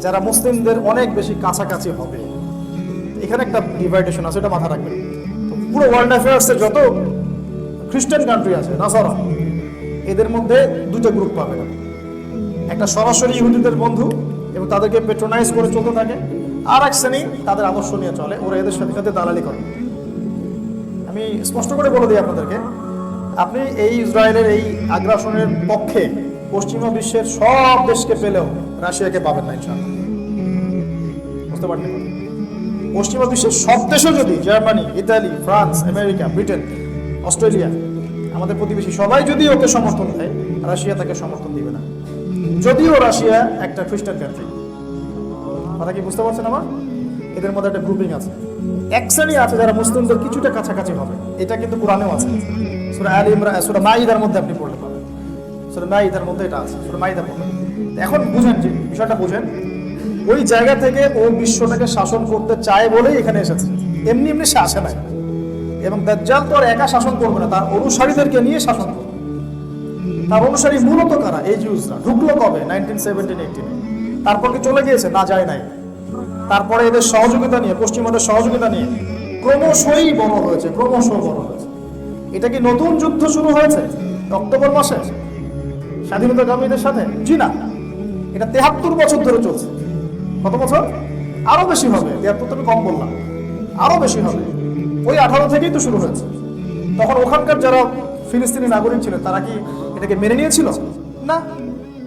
S1: যারা মুসলিমদের অনেক বেশি কাছাকাছি হবে। এখানে একটা ডিভাইডেশন আছে, এটা মাথা রাখবেন। পুরো ওয়ার্ল্ড অ্যাফেয়ার্সের যত খ্রিস্টান কান্ট্রি আছে, নাসারা, এদের মধ্যে 2টা গ্রুপ পাবে। একটা সরাসরি ইহুদিদের বন্ধু এবং তাদেরকে পেট্রোনাইজ করে চলতে থাকে, আর এক শ্রেণী তাদের আদর্শ নিয়ে চলে, ওরা এদের সাথে সাথে দালালি করে। আমি স্পষ্ট করে বলে দিই আপনাদেরকে, আপনি এই ইসরায়েলের এই আগ্রাসনের পক্ষে পশ্চিমা বিশ্বের সব দেশকে পেলেও রাশিয়াকে পাবেন না ইনশাআল্লাহ। বুঝতে পারছেন? পশ্চিমা বিশ্বের সব দেশও যদি, Germany, Italy, France, America, Britain, Australia, আমাদের প্রতিবেশী সবাই যদি ওকে সমর্থন দেয়, রাশিয়া তাকে সমর্থন দিবে না, যদিও রাশিয়া একটা খ্রিস্টান কান্ট্রি। কথা কি বুঝতে পারছেন আমার? এদের মধ্যে একটা গ্রুপিং আছে। এক শ্রেণী আছে যারা মুসলিমদের কিছুটা কাছাকাছি হবে, এটা কিন্তু কোরআনেও আছে। সূরা আল ইমরান, সূরা মাইদার মধ্যে আপনি পড়লে পাবেন, সূরা মাইদার মধ্যে এটা আছে, সূরা মাইদা পড়বেন। এখন বুঝেন, যে বিষয়টা বুঝেন, ওই জায়গা থেকে ও বিশ্বটাকে শাসন করতে চায় বলেই এখানে এসেছে, এমনি এমনি সে আসে নাই। এবং দাজ্জাল তো আর একা শাসন করবে না, তার অনুসারীদেরকে নিয়ে শাসন করবে। তার অনুসারী মূলত কারা? এই জিউসরা। ঢুকলো কবে? 1917-18। তারপর কি চলে গিয়েছে? না, যায় নাই। তারপরে এদের সহযোগিতা নিয়ে, পশ্চিমাদের সহযোগিতা নিয়ে ক্রমশই বড় হয়েছে, ক্রমশ বড় হয়েছে। এটা কি নতুন যুদ্ধ শুরু হয়েছে অক্টোবর মাসে স্বাধীনতাকামীদের সাথে? জি না, এটা 73 বছর ধরে চলছে। কত বছর? আরো বেশি হবে। 73 তুমি কম বললাম, আরো বেশি হবে। ওই 18 থেকেই তো শুরু হয়েছে। তখন ওখানকার যারা ফিলিস্তিনি নাগরিক ছিল, তারা কি এটাকে মেনে নিয়েছিল? না,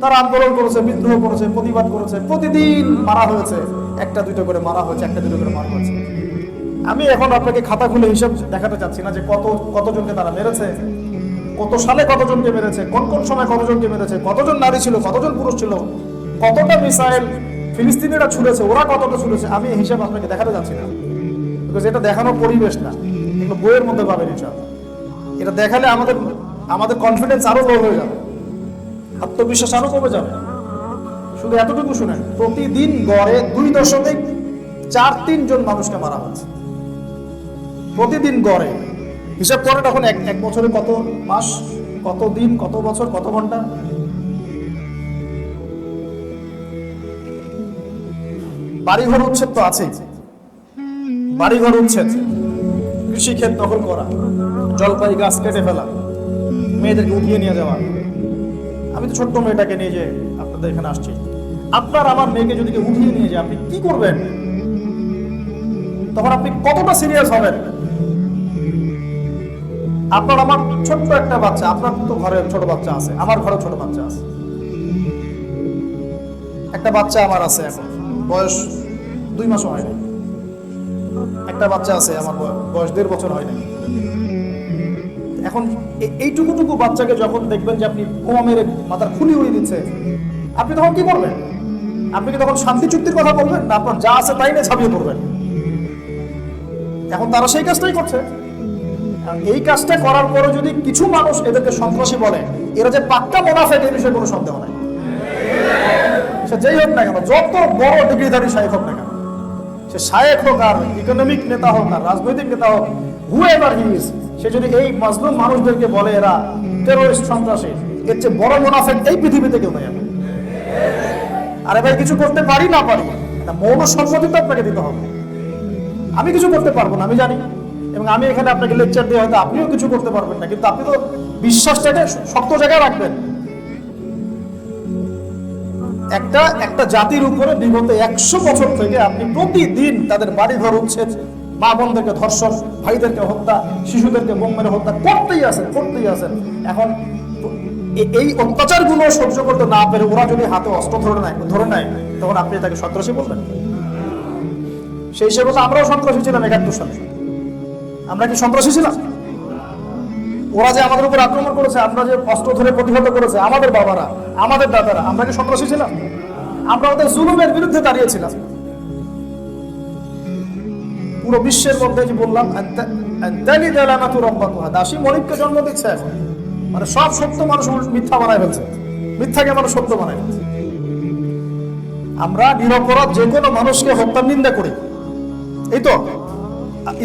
S1: তারা আন্দোলন করেছে, বিদ্রোহ করেছে, প্রতিবাদ করেছে। প্রতিদিন মারা হয়েছে, একটা দুটো করে মারা হয়েছে, একটা দুটো করে মারা হয়েছে। আমি এখন আপনাকে খাতা খুলে হিসাব দেখাতে চাচ্ছি না যে কতজনকে তারা মেরেছে, কত সালে কতজনকে মেরেছে, কোন কোন সময় কতজনকে মেরেছে, কতজন নারী ছিল, কতজন পুরুষ ছিল, কতটা মিসাইল ফিলিস্তিনিরা ছুড়েছে, ওরা কতটা ছুড়েছে, আমি এই হিসাব আপনাকে দেখাতে যাচ্ছি না, বিকজ এটা দেখানোর পরিবেশ না, এগুলো বইয়ের মধ্যে পাবেন ইনশাআল্লাহ। এটা দেখালে আমাদের কনফিডেন্স আরো লো হয়ে যাবে, আত্মবিশ্বাস আরো কমে যাবে। শুধু এতটুকু শুনেন, প্রতিদিন গড়ে 2.43 জন মানুষকে মারা হচ্ছে প্রতিদিন গড়ে। হিসাব করেন এখন এক বছরে কত মাস, কত দিন, কত বছর, কত ঘন্টা। বাড়িঘর উচ্ছেদ তো আছেই, বাড়িঘর উচ্ছেদ, কৃষিক্ষেত দখল করা, জলপাই গাছ কেটে ফেলা, মেয়েদেরকে উঠিয়ে নিয়ে যাওয়া। আমি তো ছোট্ট মেয়েটাকে নিয়ে যে আপনাদের এখানে আসছি, আপনার আমার মেয়েকে যদি কেউ উঠিয়ে নিয়ে যায় আপনি কি করবেন? তখন আপনি কতটা সিরিয়াস হবেন? আপনার আমার ছোট্ট একটা বাচ্চা, আপনার তো ঘরে ছোট বাচ্চা আছে, আমার ঘরে ছোট বাচ্চা আছে, একটা বাচ্চা আমার আছে, এখন বয়স 2 মাসও হয়নি, একটা বাচ্চা আছে আমার বয়স 1.5 বছর হয়নি। এখন এইটুকু বাচ্চাকে যখন দেখবেন যে আপনি বোমা মেরে মাথার খুলি উড়িয়ে দিচ্ছে, আপনি তখন কি করবেন? আপনি কি তখন শান্তি চুক্তির কথা বলবেন, না আপনার যা আছে তাই নিয়ে ছাপিয়ে পড়বেন? এখন তারা সেই কাজটাই করছে। এই কাজটা করার পরে যদি কিছু মানুষ এদেরকে সন্ত্রাসী বলে, এরা যে পাক্কা মুনাফিক এই বিষয়ে কোনো সন্দেহ নাই। সে যেই হোক না কেন, যত বড় ডিগ্রিধারী শায়েখ হোক না কেন, সে শায়েখ হোক আর ইকোনমিক নেতা হোক আর রাজনৈতিক নেতা হোক, হুএভার হি ইজ, সে যদি এই মাজলুম মানুষদেরকে বলে এরা টেরোরিস্ট, সন্ত্রাসী, এর চেয়ে বড় মুনাফিক এই পৃথিবীতে কেউ নেই। আরে ভাই, কিছু করতে পারি না পারি, মৌন সম্মতি তো আপনাকে দিতে হবে। আমি কিছু করতে পারবো না, আমি জানি, এবং আমি এখানে আপনাকে লেকচার দিয়ে হয়তো আপনিও কিছু করতে পারবেন না, কিন্তু আপনি তো বিশ্বাসটাকে শক্ত জায়গায় রাখবেন। একটা জাতির উপরে বিগত 100 বছর থেকে আপনি প্রতিদিন তাদের বাড়িঘর উচ্ছেদ, মা বোনদেরকে ধর্ষণ, ভাইদেরকে হত্যা, শিশুদেরকে বোম মেরে হত্যা করতেই আছেন। এখন এই অত্যাচারগুলো সহ্য করতে না পেরে ওরা যদি হাতে অস্ত্র ধরে নেয় তখন আপনি তাকে সন্ত্রাসী বলবেন? সেই হিসেবে তো আমরাও সন্ত্রাসী ছিলাম 71 সালে। আমরা কি সন্ত্রাসী ছিলাম? ওরা যে আমাদের উপর আক্রমণ করেছে, আমরা যে অস্ত্র ধরে প্রতিহত করেছে, আমাদের বাবারা, আমাদের দাদারা, আমরা কি সন্ত্রাসী ছিলাম? আমরা ওদের জুলুমের বিরুদ্ধে দাঁড়িয়েছিলাম। পুরো বিশ্বের মধ্যে যে বললাম, দাসী মনিককে জন্ম দিচ্ছে এখন, মানে সব সত্য মানুষ মিথ্যা বানায় ফেলছে, মিথ্যাকে মানুষ সত্য বানায় ফেলছে। আমরা নিরপরাধ যে কোনো মানুষকে হত্যার নিন্দা করি, এই তো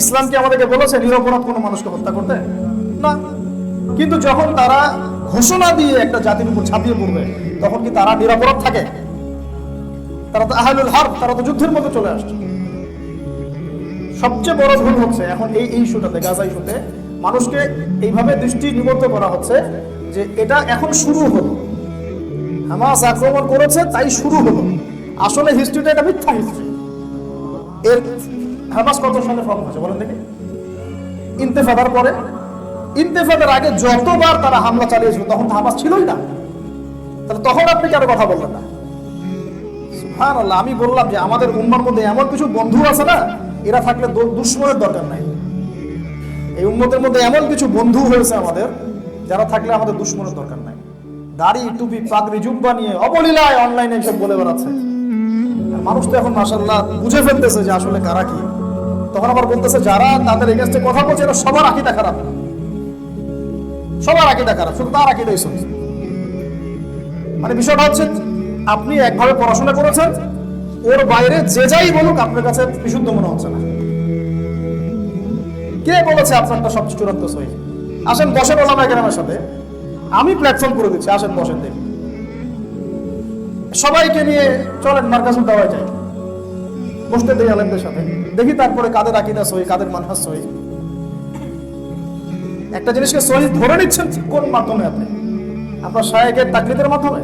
S1: ইসলাম কি আমাদেরকে বলেছে নিরপরাধ কোনো মানুষকে হত্যা করতে? না। কিন্তু যখন তারা ঘোষণা দিয়ে একটা জাতির উপর ছাপিয়ে পড়বে, তখন কি তারা নিরপরাধ থাকে? তারা তো আহলুল হারব, তারা তো যুদ্ধের মধ্যে চলে আসছে। সবচেয়ে বড় ভুল হচ্ছে এখন এই ইস্যুটাতে, গাজা ইস্যুতে মানুষকে এইভাবে দৃষ্টি নিবদ্ধ করা হচ্ছে যে এটা এখন শুরু হলো, হামাস আক্রমণ করেছে তাই শুরু হলো। আসলে হিস্ট্রিটা এটা মিথ্যা হিস্ট্রি। এর হামাস কত সালে ফর্ম হয়েছে বলেন দেখি? ইন্তেফাদার পরে, ইন্তেফাদার আগে যতবার তারা হামলা চালিয়েছিল তখন তো হামাস ছিলই না। তাহলে তখন আপনি কেন কথা বললেন না? সুবহানাল্লাহ। আমি বললাম যে আমাদের উম্মার মধ্যে এমন কিছু বন্ধু আছে না, এরা থাকলে দুশ্মনের দরকার নাই। এই উম্মতের মধ্যে এমন কিছু বন্ধু হয়েছে আমাদের, যারা থাকলে আমাদের দুশ্মনের দরকার নাই। দাড়ি, টুপি, পাগড়ি, জুব্বা নিয়ে অবলীলায় অনলাইনে এসব বলে বেড়াচ্ছে। মানুষ তো এখন মাশাআল্লাহ বুঝে ফেলতেছে যে আসলে কারা কি। তখন আবার বলতেছে যারা তাদের এগেইনস্টে কথা বলছে এরা সবার আকীদা খারাপ, সবার আকীদা খারাপ, শুধু তার আকীদাই সহি। মানে বিষয়টা হচ্ছে আপনি একভাবে পড়াশোনা করেছেন, ওর বাইরে যে যাই বলুক আপনার কাছে বিশুদ্ধ মনে হচ্ছে না। কে বলেছে আপনারটা সবচেয়ে চূড়ান্ত সহি? আসেন বসেন ওলামায়ে কেরামের সাথে, আমি প্ল্যাটফর্ম করে দিচ্ছি, আসেন বসেন, দেখি সবাইকে নিয়ে চলেন মার্কাজুল দাওয়ায় যাই, বসতে দেই আলেমদের সাথে, দেখি তারপরে কাদের আকীদা সহি, কাদের মানহাজ সহি। একটা জিনিসকে সহি ধরে নিচ্ছেন কোন মাধ্যমে? আপনি আপনার শায়েখের তাকলিদের মাধ্যমে,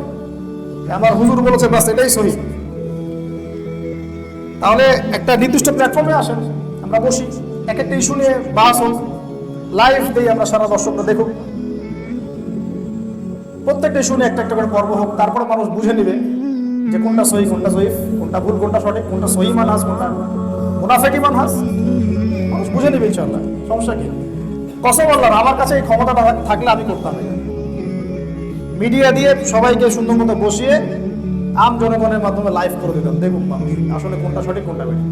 S1: আমার হুজুর বলেছে বাস এটাই সহি। তাহলে একটা নির্দিষ্ট প্ল্যাটফর্মে আসেন, আমরা বসি, এক একটা ইস্যু নিয়ে বাস হোক, লাইভ দেই, আমরা সারা দর্শকরা দেখুক, প্রত্যেকটা ইস্যু নিয়ে একটা একটা করে পর্ব হোক, তারপরে মানুষ বুঝে নিবে যে কোনটা সহি, কোনটা জয়ীফ, কোনটা ভুল, কোনটা সঠিক, কোনটা সহি মানহাজ, কোনটা মুনাফিকি মানহাজ। বুঝে নিবে ইনশাআল্লাহ, সমস্যা কি? কসম আল্লাহ, আমার কাছে এই ক্ষমতাটা থাকলে আমি করতাম এটা। মিডিয়া দিয়ে সবাইকে সুন্দর মতো বসিয়ে আম জনগণের মাধ্যমে লাইভ করে দিতাম, দেখুন মানুষ আসলে কোনটা সঠিক কোনটা বেঠিক।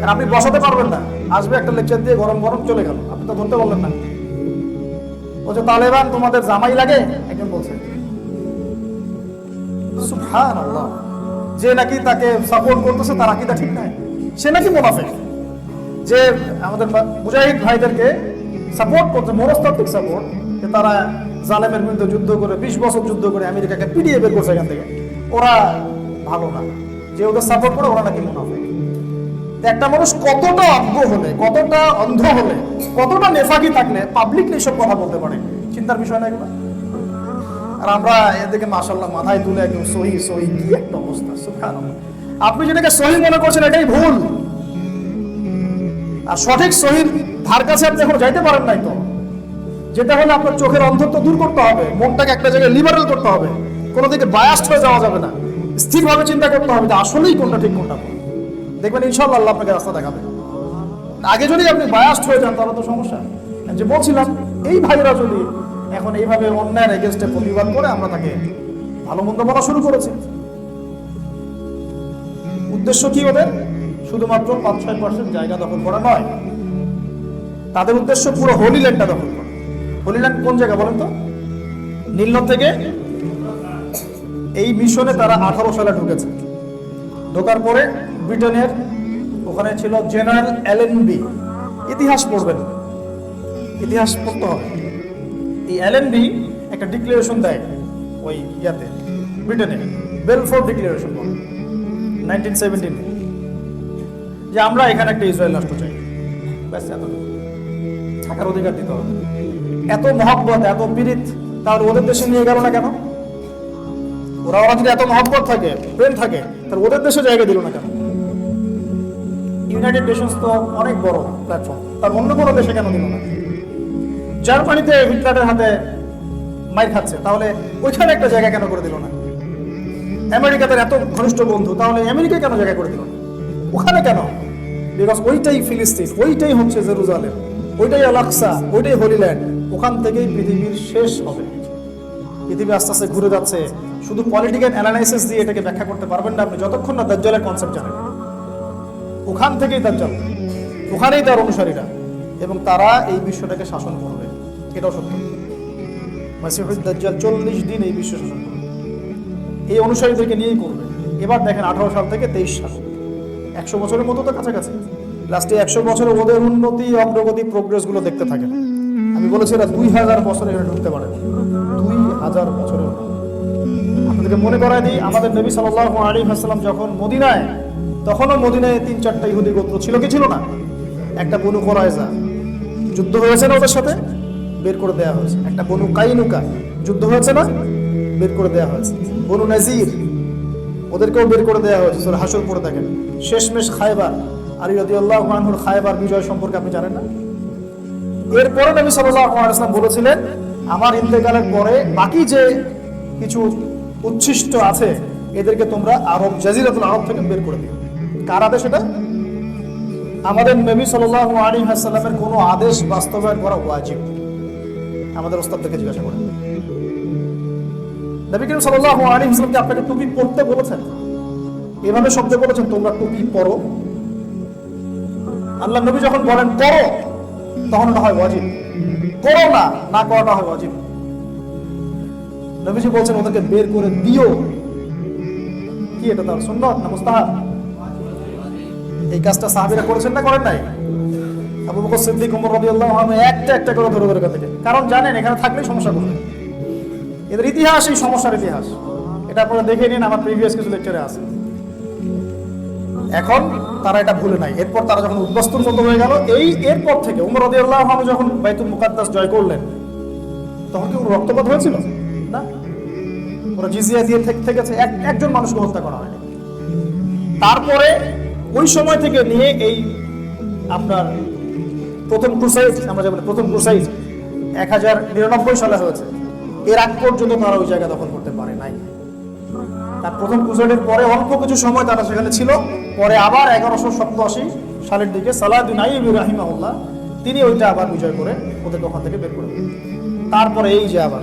S1: আর আপনি বসাতে পারবেন না, আসবে একটা লেকচার দিয়ে গরম গরম চলে গেল, আপনি তো ধরতে পারলেন না। বলছে তালেবান তোমাদের জামাই লাগে, একজন বলছে। সুবহানাল্লাহ, যে নাকি তাকে সাপোর্ট করতেছে তার আকীদা ঠিক নাই, সে নাকি মুনাফিক। যে আমাদের মুজাহিদ ভাইদেরকে সাপোর্ট করছে, মনস্তাত্ত্বিক সাপোর্ট, যে তারা জালেমের বিরুদ্ধে যুদ্ধ করে 20 বছর যুদ্ধ করে আমেরিকাকে পিটিয়ে বের করছে এখান থেকে, ওরা ভালো না, যে ওদের সাপোর্ট করে ওরা নাকি মুনাফিক। একটা মানুষ কতটা অজ্ঞ হলে, কতটা অন্ধ হলে, কতটা নেফাকি থাকলে পাবলিকলি এসব কথা বলতে পারে, চিন্তার বিষয় না এগুলো। আর আমরা এদিকে মাশাআল্লাহ মাথায় তুলে একদম সহি সহি, কি একটা অবস্থা, সুবহানাল্লাহ। আপনি যেটাকে সহি মনে করছেন এটাই ভুল, আর সঠিক সহির ধার কাছে আপনি এখন যাইতে পারেন নাই। তো যেটা হলে আপনার চোখের অন্ধত্ব দূর করতে হবে, মনটাকে একটা জায়গায় লিবারেল করতে হবে, কোনো দিকে বায়াসড হয়ে যাওয়া যাবে না, স্থিরভাবে চিন্তা করতে হবে যে আসলেই কোনটা ঠিক কোনটা ভুল। দেখবেন ইনশাআল্লাহ আল্লাহ আপনাকে রাস্তা দেখাবে। আগে যদি আপনি বায়াসড হয়ে যান তাহলে তো সমস্যা। যে বলছিলাম, এই ভাইরা যদি এখন এইভাবে অন্যায়ের এগেইনস্টে প্রতিবাদ করে, আমরা তাকে ভালো মন্দ বলা শুরু করেছি। উদ্দেশ্য কি ওদের? শুধুমাত্র 5-6% জায়গা দখল করা নয়, তাদের উদ্দেশ্য পুরো হোলি ল্যান্ডটা দখল করা। হোলি ল্যান্ড কোন জায়গা বলেন তো? নীলনদ থেকে এই মিশনে তারা 18 সালে ঢুকেছে। ঢোকার পরে ব্রিটেনের ওখানে ছিল জেনারেল এলএনবি। ইতিহাস পড়বেন, ইতিহাস পড়তে হবে। এই এলএনবি একটা ডিক্লারেশন দেয় ওই ইয়াতে, ব্রিটেনে বেলফোর্ড ডিক্লারেশন বলে 1917, যে আমরা এখানে একটা ইসরায়েল রাষ্ট্র চাই, ব্যাস এতটুকু। থাকার অধিকার দিতে হবে। এত মহব্বত, এত পীড়িত, তাহলে ওদের দেশে নিয়ে গেল না কেন? ওরা যদি এত মহব্বত থাকে, প্রেম থাকে, তাহলে ওদের দেশে জায়গা দিল না কেন? ইউনাইটেড নেশনস তো অনেক বড় প্ল্যাটফর্ম, তার অন্য কোনো দেশে কেন দিল না? জার্মানিতে হিটলারের হাতে মাইর খাচ্ছে, তাহলে ওইখানে একটা জায়গা কেন করে দিল না? আমেরিকা তার এত ঘনিষ্ঠ বন্ধু, তাহলে আমেরিকা কেন জায়গা করে দিল না? ওখানে কেন? বিকজ ওইটাই ফিলিস্তিন, ওইটাই হচ্ছে জেরুজালেম, ওইটাই আল-আকসা, ওইটাই হোলি ল্যান্ড। ওখান থেকেই পৃথিবীর শেষ হবে। পৃথিবী আস্তে আস্তে ঘুরে যাচ্ছে। শুধু পলিটিক্যাল অ্যানালাইসিস দিয়ে এটাকে ব্যাখ্যা করতে পারবেন না আপনি, যতক্ষণ না দাজ্জালের কনসেপ্ট জানেন। ওখান থেকেই দাজ্জাল, ওখানেই তার অনুসারীরা, এবং তারা এই বিশ্বটাকে শাসন করবে, এটাও সত্য। মাসিহুদ দাজ্জাল 40 দিন এই বিশ্ব শাসন করবে, এই অনুসারীদেরকে নিয়েই করবে। এবার দেখেন 18 সাল থেকে 23 সাল, 100 বছরের মতো তো কাছাকাছি। লাস্টে 100 বছরে ওদের উন্নতি, অগ্রগতি, প্রোগ্রেসগুলো দেখতে থাকেন। আমি বলেছি এরা 2000 বছরে এখানে ঢুকতে পারে, 2000 বছরের। আপনাদেরকে মনে করাই দিই, আমাদের নবী সাল্লাল্লাহু আলাইহি ওয়াসাল্লাম যখন মদিনায়, তখনও মদিনায় 3-4টা ইহুদি গোত্র ছিল, কি ছিল না? একটা বনু কুরাইজা, যুদ্ধ হয়েছে না ওদের সাথে, বের করে দেওয়া হয়েছে। একটা বনু কাইনুকা, যুদ্ধ হয়েছে না, বের করে দেওয়া হয়েছে। বনু নাজির, ওদেরকেও বের করে দেওয়া হয়েছে। সূরা হাশর পড়ে দেখেন। শেষমেশ খায়বার, আলী রাদিয়াল্লাহু আনহুর খায়বার বিজয় সম্পর্কে আপনি জানেন না? এরপরে নবী সাল্লাল্লাহু আলাইহি ওয়াসাল্লাম বলেছিলেন, আমার ইন্তেকালের পরে বাকি যে কিছু উচ্ছিষ্ট আছে, এদেরকে তোমরা আরব, জাজিরাতুল আরব থেকে বের করে দিও। কার আদেশ এটা? আমাদের নবী সাল্লাল্লাহু আলাইহি ওয়াসাল্লামের কোনো আদেশ বাস্তবায়ন করা ওয়াজিব। আমাদের ওস্তাদদেরকে জিজ্ঞাসা করেন, নবী করিম সাল্লাল্লাহু আলাইহি ওয়াসাল্লাম কি আপনাকে টুপি পরতে বলেছেন? এভাবে শব্দ বলেছেন, তোমরা টুপি পরো? আল্লাহ নবী যখন বলেন করো, তখন এটা হয় ওয়াজিব। করো না, না করাটা হয় ওয়াজিব। নবীজি বলছেন ওদেরকে বের করে দিও। কি এটা তার সুন্নাত না মুস্তাহাব? এই কাজটা সাহাবীরা করেছেন না করেন নাই? আবু বকর সিদ্দিক, ওমর রাদিয়াল্লাহু আনহু একটা একটা করে ধরে ধরে থেকে, কারণ জানেন এখানে থাকলেই সমস্যা করবে। এদের ইতিহাস এই সমস্যার ইতিহাস, এটা আপনারা দেখে নিন, আমার প্রিভিয়াস কিছু লেকচারে আছে। এখন তারা এটা ভুলে নাই। এরপর তারা যখন উদ্বাস্তুর মতো হয়ে গেল, এরপর থেকে ওমর রাদিয়াল্লাহু আনহু যখন বাইতুল মুকাদ্দাস জয় করলেন, তখন কি রক্তপাত হয়েছিল না? ওরা জিজিয়া দিয়ে থেকেছে, একজন মানুষকে হত্যা করা হয়নি। তারপরে ওই সময় থেকে নিয়ে এই আপনার প্রথম ক্রুসাইড, আমরা যেমন প্রথম ক্রুসাইড 1099 সালে হয়েছে, এর আগ পর্যন্ত তারা ওই জায়গা দখল করতে পারে নাই। তার প্রথম ক্রুসাইডের পরে অল্প কিছু সময় তারা সেখানে ছিল, পরে আবার 1187 সালের দিকে সালাহউদ্দিন আইয়ুবী রাহিমাহুল্লাহ তিনি ওইটা আবার বিজয় করে ওদেরকে ওখান থেকে বের করে দিলেন। তারপরে এই যে আবার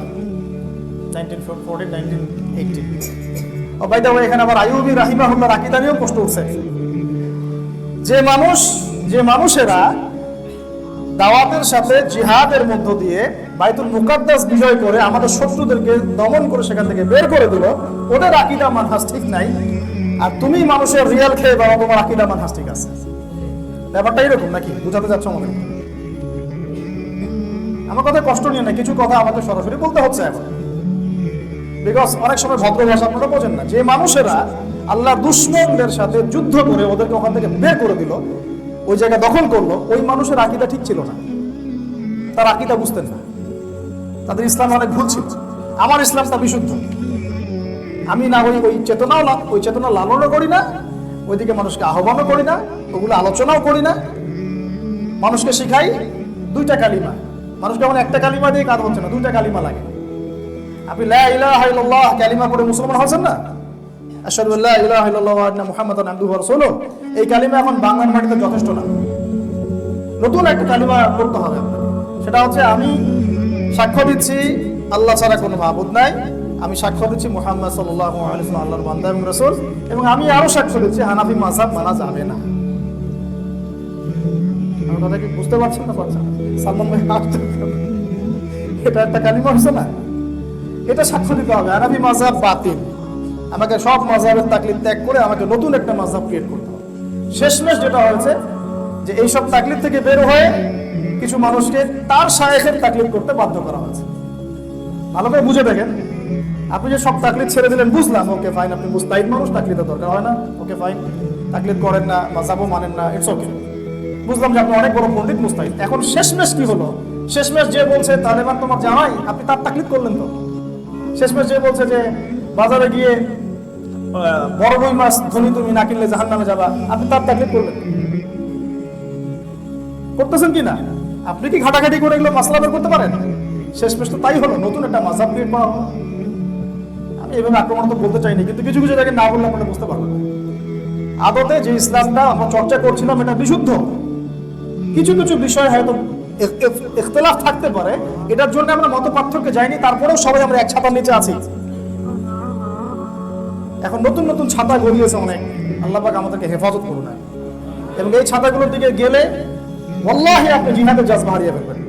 S1: 1914 1918 বাই দ্য ওয়ে এখানে আবার আইয়ুবী রাহিমাহুল্লাহর আকীদা নিয়েও প্রশ্ন উঠছে। যে মানুষেরা দাওয়াতের সাথে জিহাদের মধ্য দিয়ে বাইতুল মুকাদ্দাস বিজয় করে আমাদের শত্রুদেরকে দমন করে সেখান থেকে বের করে দিল, ওদের আকীদা মানহাজ ঠিক নাই, আর তুমি মানুষের রিয়াল খেয়ে বাবা তোমার আকীদা মানহাজ ঠিক আছে। ব্যাপারটা এরকম নাকি? বুঝাতে যাচ্ছ আমাদের? আমার কথা কষ্ট নিয়ে না, কিছু কথা আমাকে সরাসরি বলতে হচ্ছে এখন, বিকজ অনেক সময় ভদ্র ভাষা আপনারা বোঝেন না। যে মানুষেরা আল্লাহ দুশমনদের সাথে যুদ্ধ করে ওদেরকে ওখান থেকে বের করে দিল, ওই জায়গা দখল করলো, ওই মানুষের আকীদা ঠিক ছিল না, তার আকীদা বুঝতেন না, তাদের ইসলাম অনেক ভুল ছিল। আমার ইসলামটা বিশুদ্ধ, আমি না ওই চেতনা লালনও করি না, ওইদিকে মানুষকে আহ্বানও করি না, ওগুলো আলোচনাও করি না, মানুষকে শিখাই দুইটা কালিমা। মানুষকে যেমন একটা কালিমা দিয়ে কাজ হচ্ছে না, দুইটা কালিমা লাগে। আপনি লা ইলাহা ইল্লাল্লাহ কালিমা পড়ে মুসলমান হচ্ছেন না, আশহাদু আল্লা ইলাহা ইল্লাল্লাহ ওয়া আন্না মুহাম্মাদান আবদুহু ওয়া রাসূলুহু, এই কালিমা এখন বাংলার মাটিতে যথেষ্ট না, নতুন একটা কালিমা করতে হবে। সেটা হচ্ছে আমি সাক্ষ্য দিচ্ছি আল্লাহ ছাড়া কোনো মাবুদ নাই, আমি সাক্ষ্য দিচ্ছি মুহাম্মদ সাল্লাল্লাহু আলাইহি ওয়াসাল্লাম আল্লাহর বান্দা এবং রাসূল, এবং আমি আরো সাক্ষ্য দিচ্ছি হানাফি মাযহাব মানা যাবে না। আমার কথা কি বুঝতে পারছেন না? পারছেন? সালমান ভাই এটা একটা কালিমা হচ্ছে না, এটা সাক্ষ্য দিতে হবে হানাফি মাযহাব বাতিল, আমাকে সব মাযহাবের তাকলিদ ত্যাগ করে আমাকে নতুন একটা মাযহাব ক্রিয়েট করতে হবে। শেষমেশ যেটা হয়েছে যে এইসব তাকলিদ থেকে বের হয়ে কিছু মানুষকে তার শায়েখের তাকলিদ করতে বাধ্য করা হয়েছে। ভালো করে বুঝে দেখেন, আপনি যে সব তাকলিদ ছেড়ে দিলেন, বুঝলাম, ওকে ফাইন, আপনি মুস্তাহিদ মানুষ, তাকলিদের দরকার হয় না, ওকে ফাইন, তাকলিদ করেন না, মাযহাবও মানেন না, ইটস ওকে, বুঝলাম যে আপনি অনেক বড় পণ্ডিত, মুস্তাহিদ। এখন শেষমেশ কি হলো? শেষমেশ যে বলছে তালেবান তোমার জামাই, আপনি তার তাকলিদ করলেন তো। শেষমেশ যে বলছে যে বাজারে গিয়ে বড় বই মাছ ধনী তুমি না কিনলে জাহান্নামে যাবা, আপনি তার তাকলিদ করলেন। করতেছেন কি না? আপনি কি ঘাটাঘাটি করে এগুলো মাসলা বের করতে পারেন? শেষমেশ তো তাই হলো, নতুন একটা মাযহাব ক্রিয়েট করা হলো। আমি এভাবে আক্রমণ তো বলতে চাইনি, কিন্তু কিছু কিছু জায়গায় না বললে আপনারা বুঝতে পারবেন। আদতে যে ইসলামটা আমরা চর্চা করছিলাম এটা বিশুদ্ধ, কিছু কিছু বিষয় হয়তো ইখতিলাফ থাকতে পারে, এটার জন্য আমরা মত পার্থক্যে যাইনি, তারপরেও সবাই আমরা এক ছাতার নিচে আছি। এখন নতুন নতুন ছাতা গড়িয়েছে অনেক, আল্লাহ পাক আমাদেরকে হেফাজত করুন। এবং এই ছাতাগুলোর দিকে গেলে ওয়াল্লাহি আপনি জিহাদের জাজবা হারিয়ে ফেলবেন।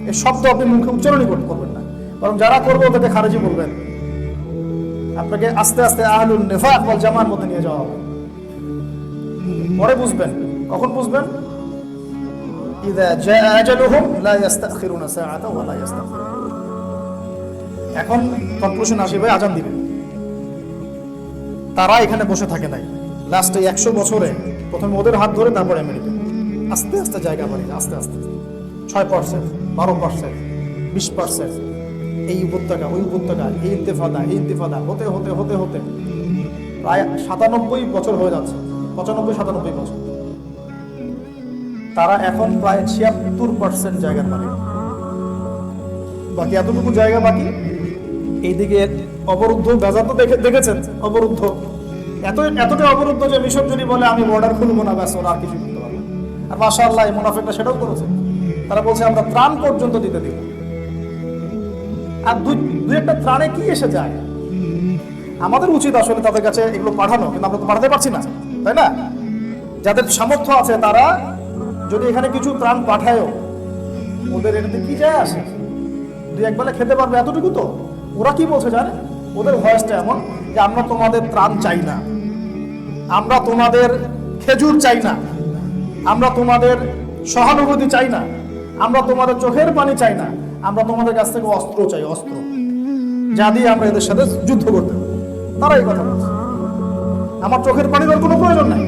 S1: এই শব্দ আপনি মুখে উচ্চারণই করবেন না, বরং যারা করবে ওদেরকে খারেজি বলবেন। আপনাকে আস্তে আস্তে আহলুন নিফাক ওয়াল জামার মধ্যে নিয়ে যাওয়া হবে। পরে বুঝবেন, কখন বুঝবেন? ইযা জাআ আজালুহুম লা ইস্তাখিরুনা সাআতা ওয়া লা ইস্তাকবিরুন। এখন কনক্লুশন আসি ভাই, আজান দিবেন। তারা এখানে বসে থাকে নাই, লাস্টে 100 বছরে প্রথমে ওদের হাত ধরে তারপর আমেরিকা, আস্তে আস্তে জায়গা বাড়ি, আস্তে আস্তে 6%, 12%, 20%, এই উপত্যকা ওই উপত্যকা, এই ইন্তিফাদা হতে হতে হতে হতে প্রায় 97 বছর হয়ে যাচ্ছে, 95-97 বছর। তারা এখন প্রায় 76% জায়গার মালিক। বাকি এতটুকু জায়গা বাকি। এইদিকে অবরুদ্ধ, গাজা তো দেখেছেন অবরুদ্ধ, এতটা অবরুদ্ধ যে মিশর যদি বলে আমি বর্ডার খুলবো না, ব্যাস ওরা আর কিছু করতে পারবে। আর মাশাআল্লাহ এই মুনাফিকরা সেটাও করেছে, তারা বলছে আমরা ত্রাণ পর্যন্ত দিতে দিব। আর দুই একটা ত্রাণে কি এসে যায়? আমাদের উচিত আসলে তাদের কাছে এগুলো পাঠানো, কিন্তু আমরা তো পাঠাতে পারছি না, তাই না? যাদের সামর্থ্য আছে তারা যদি এখানে কিছু ত্রাণ পাঠায়ও, ওদের এটাতে কি যায় আসে? দুই একবেলা খেতে পারবে, এতটুকু তো। ওরা কি বলছে জানে? ওদের ভয়েসটা এমন যে আমরা তোমাদের ত্রাণ চাই না, আমরা তোমাদের খেজুর চাই না, আমরা তোমাদের সহানুভূতি চাই না, আমরা তোমাদের চোখের পানি চাই না, আমরা তোমাদের কাছ থেকে অস্ত্র চাই, অস্ত্র যা দিয়ে আমরা এদের সাথে যুদ্ধ করতে পারি। তারা এই কথা বলছে, আমার চোখের পানির কোনো প্রয়োজন নাই,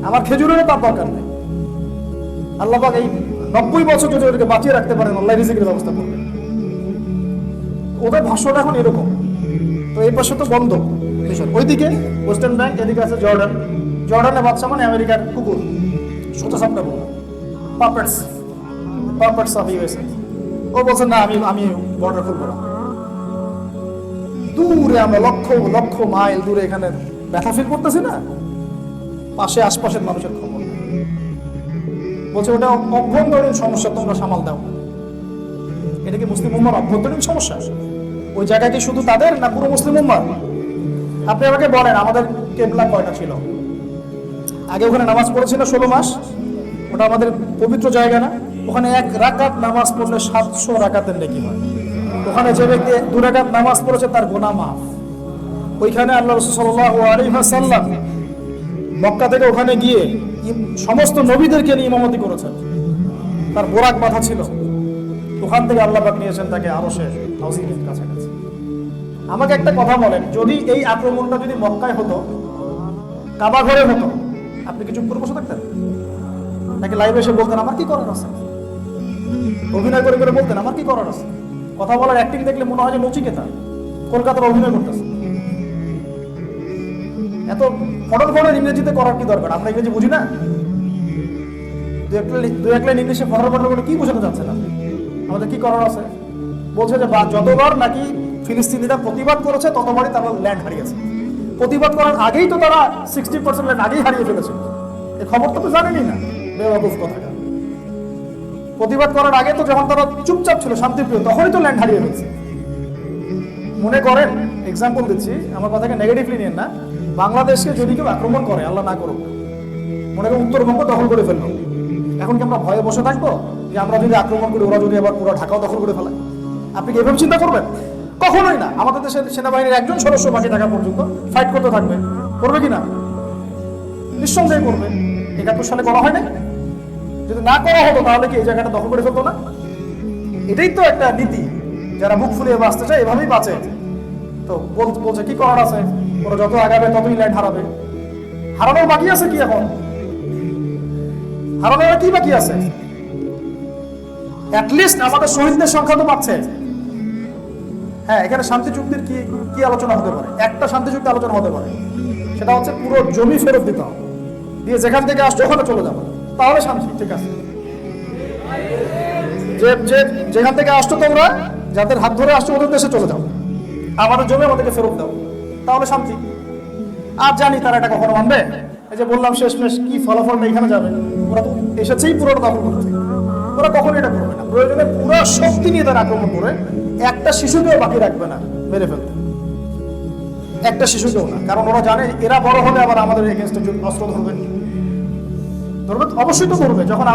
S1: আমার খেজুরেরও তার দরকার নেই। আল্লাহ পাক এই 90 বছর যদি ওদেরকে বাঁচিয়ে রাখতে পারেন, আল্লাহ রিজিকের ব্যবস্থা করবেন। ওদের ভাষণটা এখন এরকম। তো এই পাশে তো বন্ধ মিশর, ওইদিকে ওয়েস্টার্ন ব্যাংক, এদিকে আছে জর্ডান। জর্ডানের বাচ্চা মানে আমেরিকার কুকুর, সোজা সামনে বলবো, পারপাটস অফ ইউএসএ। ও বলছে না, আমি বর্ডার খুলবো না। দূরে আমরা লক্ষ লক্ষ মাইল দূরে এখানে ব্যথা ফিল করতেছি না, পাশে আশপাশের মানুষের খবর নেই। বলছে ওটা অভ্যন্তরীণ সমস্যা, তোমরা সামাল দাও। এটা কি মুসলিম উম্মার অভ্যন্তরীণ সমস্যা? ওই জায়গায় কি শুধু তাদের, না পুরো মুসলিম উম্মার? আপনি আমাকে বলেন, আমাদের কেবলা কয়টা ছিল? আগে ওখানে নামাজ পড়েছিল 16 মাস, ওটা আমাদের পবিত্র জায়গা না? ওখানে 1 রাকাত নামাজ পড়লে 700 রাকাতের নেকি হয়। ওখানে যে ব্যক্তি 2 রাকাত নামাজ পড়েছে তার গুনাহ মাফ। ওইখানে আল্লাহ রাসূল সাল্লাল্লাহু আলাইহি ওয়াসাল্লাম মক্কা থেকে ওখানে গিয়ে সমস্ত নবীদেরকে নিয়ে ইমামতি করেছেন। তার বোরাক বাঁধা ছিল, ওখান থেকে আল্লাহ পাক নিয়েছেন তাকে আরশের হাউজিংয়ের কাছাকাছি। আমাকে একটা কথা বলেন, যদি এই আক্রমণটা যদি মক্কায় হতো, কাবা ঘরে হতো, আপনি কি চুপ করে বসে থাকতেন? নাকি লাইভে এসে বলতেন আমার কি করার আছে? অভিনয় করে করে বলতেন আমার কি করার আছে? কথা বলার অ্যাক্টিং দেখলে মনে হয় যে নচিকেতা কলকাতার অভিনয় করতেছে। এত ফটল ফটল ইংরেজিতে করার কি দরকার? আমরা ইংরেজি বুঝি না? দু এক লাইন ইংলিশে ফটল ফটল করে কি বোঝাতে চাচ্ছেন আপনি? আমাদের কি করার আছে? বলছে যে যতবার নাকি ফিলিস্তিনিরা প্রতিবাদ করেছে ততবারই তারা ল্যান্ড হারিয়েছে। প্রতিবাদ করার আগেই তো তারা 60% ল্যান্ড আগেই হারিয়ে ফেলেছে। এই খবর তো জানেনই না, বেওয়াকুফ কথাটা। প্রতিবাদ করার আগে তো যখন তারা চুপচাপ ছিল, শান্তিপ্রিয়, তখনই তো ল্যান্ড হারিয়ে ফেলছে। মনে করেন, এক্সাম্পল দিচ্ছি, আমার কথাকে নেগেটিভলি নিয়েন না, বাংলাদেশকে যদি কেউ আক্রমণ করে, আল্লাহ না করুক, মনে করেন উত্তরবঙ্গ দখল করে ফেললো, এখন কি আমরা ভয়ে বসে থাকবো যে আমরা যদি আক্রমণ করি ওরা যদি আবার পুরো ঢাকাও দখল করে ফেলে? আপনি কি এভাবে চিন্তা করবেন? কখনোই না। আমাদের দেশের সেনাবাহিনীর একজন সদস্য বাকি থাকা পর্যন্ত ফাইট করতে থাকবে। করবে কি না? নিঃসন্দেহে করবে। 71 সালে করা হয় না? যদি না করা হতো তাহলে কি এই জায়গাটা দখল করে ফেলতো না? এটাই তো একটা নীতি, যারা বুক ফুলিয়ে বাঁচতে চায় এভাবেই বাঁচে। তো বলছে কি করার আছে, ওরা যত আগাবে ততই ল্যান্ড হারাবে। হারানোর বাকি আছে কি? এখন হারানোর কি বাকি আছে? অ্যাটলিস্ট আমাদের শহীদদের সংখ্যা তো পাচ্ছে। হ্যাঁ, এখানে শান্তি চুক্তির কি কি আলোচনা হতে পারে? একটা শান্তি চুক্তি আলোচনা হতে পারে, সেটা হচ্ছে পুরো জমি ফেরত দিতে হবে, দিয়ে যেখান থেকে আসছো ওখানে চলে যাবো, তাহলে শান্তি। ঠিক আছে, যেখান থেকে আসছো তোমরা, যাদের হাত ধরে আসছো ওদের দেশে চলে যাও, আমাদের জমি আমাদেরকে ফেরত দাও, তাহলে শান্তি। আর জানি তারা এটা কখনো মানবে? এই যে বললাম শেষমেশ কি ফলাফলটা এখানে যাবে, ওরা তো এসেছেই পুরোটা দখল করতে। ওরা কখনো এটা করবে না। প্রয়োজনে পুরো শক্তি নিয়ে তারা আক্রমণ করে একটা শিশুকেও বাকি রাখবে না, মেরে ফেলবে। একটা শিশুকেও না, কারণ ওরা জানে এরা বড় হলে আবার আমাদের এগেনস্টে অস্ত্র ধরবে। অবশ্যই তো ধরবে। যখন